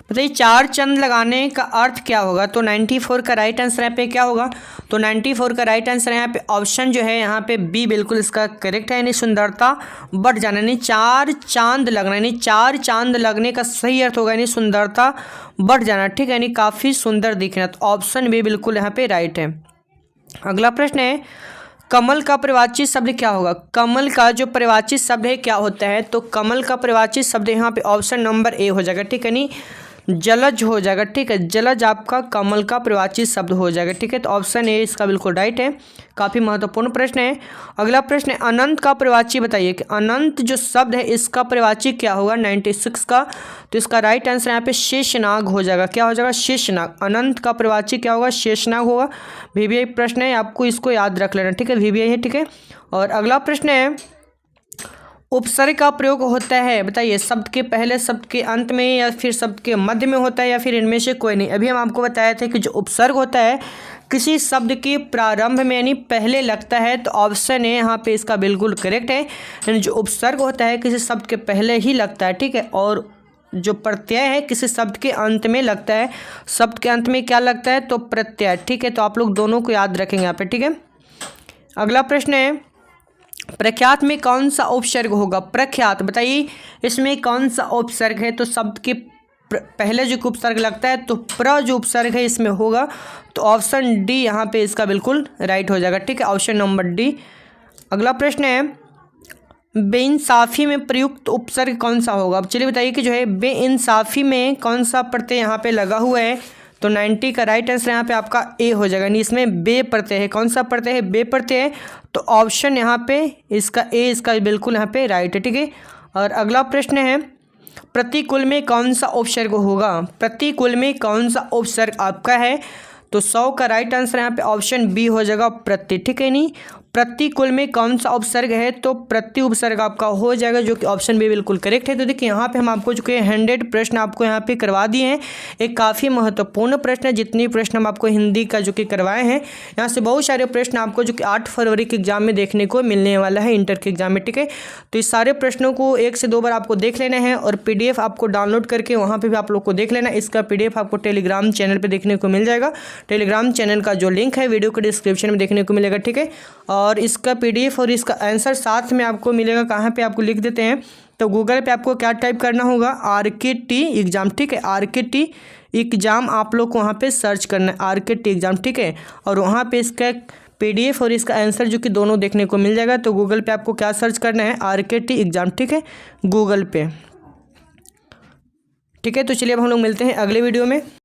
बताइए 4 चांद लगाने का अर्थ क्या होगा। तो 94 का राइट आंसर यहाँ पे क्या होगा। तो 94 का राइट आंसर यहाँ पे ऑप्शन जो है यहाँ पे बी बिल्कुल इसका करेक्ट है, यानी सुंदरता बढ़ जाना, यानी 4 चांद लगना, यानी 4 चांद लगने का सही अर्थ होगा, यानी सुंदरता बढ़ जाना, ठीक है, यानी काफ़ी सुंदर दिखना। तो ऑप्शन बी बिल्कुल यहाँ पे राइट है। अगला प्रश्न है, कमल का प्रवाची शब्द क्या होगा। कमल का जो प्रवाची शब्द है क्या होता है। तो कमल का प्रवाची शब्द यहाँ पे ऑप्शन नंबर ए हो जाएगा, ठीक है, नहीं जलज हो जाएगा, ठीक है। जलज आपका कमल का प्रवाची शब्द हो जाएगा, ठीक है। तो ऑप्शन ए इसका बिल्कुल राइट है। काफ़ी महत्वपूर्ण प्रश्न है। अगला प्रश्न है, अनंत का प्रवाची बताइए कि अनंत जो शब्द है इसका प्रवाची क्या होगा 96 का। तो इसका राइट आंसर यहाँ पे शेषनाग हो जाएगा, क्या हो जाएगा, शेषनाग। अनंत का प्रवाची क्या होगा, शेषनाग होगा। VBI प्रश्न है, आपको इसको याद रख लेना, ठीक है, VBI है, ठीक है। और अगला प्रश्न है, उपसर्ग का प्रयोग होता है, बताइए शब्द के पहले, शब्द के अंत में, या फिर शब्द के मध्य में होता है, या फिर इनमें से कोई नहीं। अभी हम आपको बताए थे कि जो उपसर्ग होता है किसी शब्द के प्रारंभ में यानी पहले लगता है, तो ऑप्शन ए यहाँ पे इसका बिल्कुल करेक्ट है। यानी जो उपसर्ग होता है किसी शब्द के पहले ही लगता है, ठीक है। और जो प्रत्यय है किसी शब्द के अंत में लगता है। शब्द के अंत में क्या लगता है, तो प्रत्यय, ठीक है। तो आप लोग दोनों को याद रखेंगे यहाँ पे, ठीक है। अगला प्रश्न है, प्रख्यात में कौन सा उपसर्ग होगा। प्रख्यात बताइए इसमें कौन सा उपसर्ग है। तो शब्द के पहले जो उपसर्ग लगता है तो प्र जो उपसर्ग है इसमें होगा, तो ऑप्शन डी यहाँ पे इसका बिल्कुल राइट हो जाएगा, ठीक है। Option number D. अगला प्रश्न है, बेइंसाफी में प्रयुक्त उपसर्ग कौन सा होगा। अब चलिए बताइए कि जो है बेइंसाफी में कौन सा प्रत्यय यहाँ पे लगा हुआ है। तो 90 का राइट आंसर यहाँ पे आपका ए हो जाएगा। यानी इसमें बे प्रत्यय है। कौन सा प्रत्यय है, बे प्रत्यय है। तो ऑप्शन यहाँ पे इसका ए इसका बिल्कुल यहाँ पे राइट है, ठीक है। और अगला प्रश्न है, प्रतिकूल में कौन सा उपसर्ग होगा। प्रतिकूल में कौन सा उपसर्ग आपका है। तो 100 का राइट आंसर यहाँ पे ऑप्शन बी हो जाएगा, प्रति, ठीक है। नहीं, प्रतिकूल में कौन सा उपसर्ग है, तो प्रति उपसर्ग आपका हो जाएगा, जो कि ऑप्शन बी बिल्कुल करेक्ट है। तो देखिए यहाँ पे हम आपको जो कि 100 प्रश्न आपको यहाँ पे करवा दिए हैं। एक काफ़ी महत्वपूर्ण प्रश्न है। जितनी प्रश्न हम आपको हिंदी का जो कि करवाए हैं, यहाँ से बहुत सारे प्रश्न आपको जो कि 8 फरवरी के एग्जाम में देखने को मिलने वाला है, इंटर के एग्जाम में, ठीक है। तो इस सारे प्रश्नों को 1 से 2 बार आपको देख लेना है और PDF आपको डाउनलोड करके वहाँ पर भी आप लोग को देख लेना। इसका PDF आपको टेलीग्राम चैनल पर देखने को मिल जाएगा। टेलीग्राम चैनल का जो लिंक है वीडियो के डिस्क्रिप्शन में देखने को मिलेगा, ठीक है। और इसका PDF और इसका आंसर साथ में आपको मिलेगा। कहाँ पे आपको लिख देते हैं, तो गूगल पे आपको क्या टाइप करना होगा, RKT एग्जाम, ठीक है। RKT एग्जाम आप लोग को वहाँ पे सर्च करना है, RKT एग्जाम, ठीक है। और वहाँ पे इसका PDF और इसका आंसर जो कि दोनों देखने को मिल जाएगा। तो गूगल पे आपको क्या सर्च करना है, RKT एग्जाम, ठीक है, गूगल पे, ठीक है। तो चलिए अब हम लोग मिलते हैं अगले वीडियो में।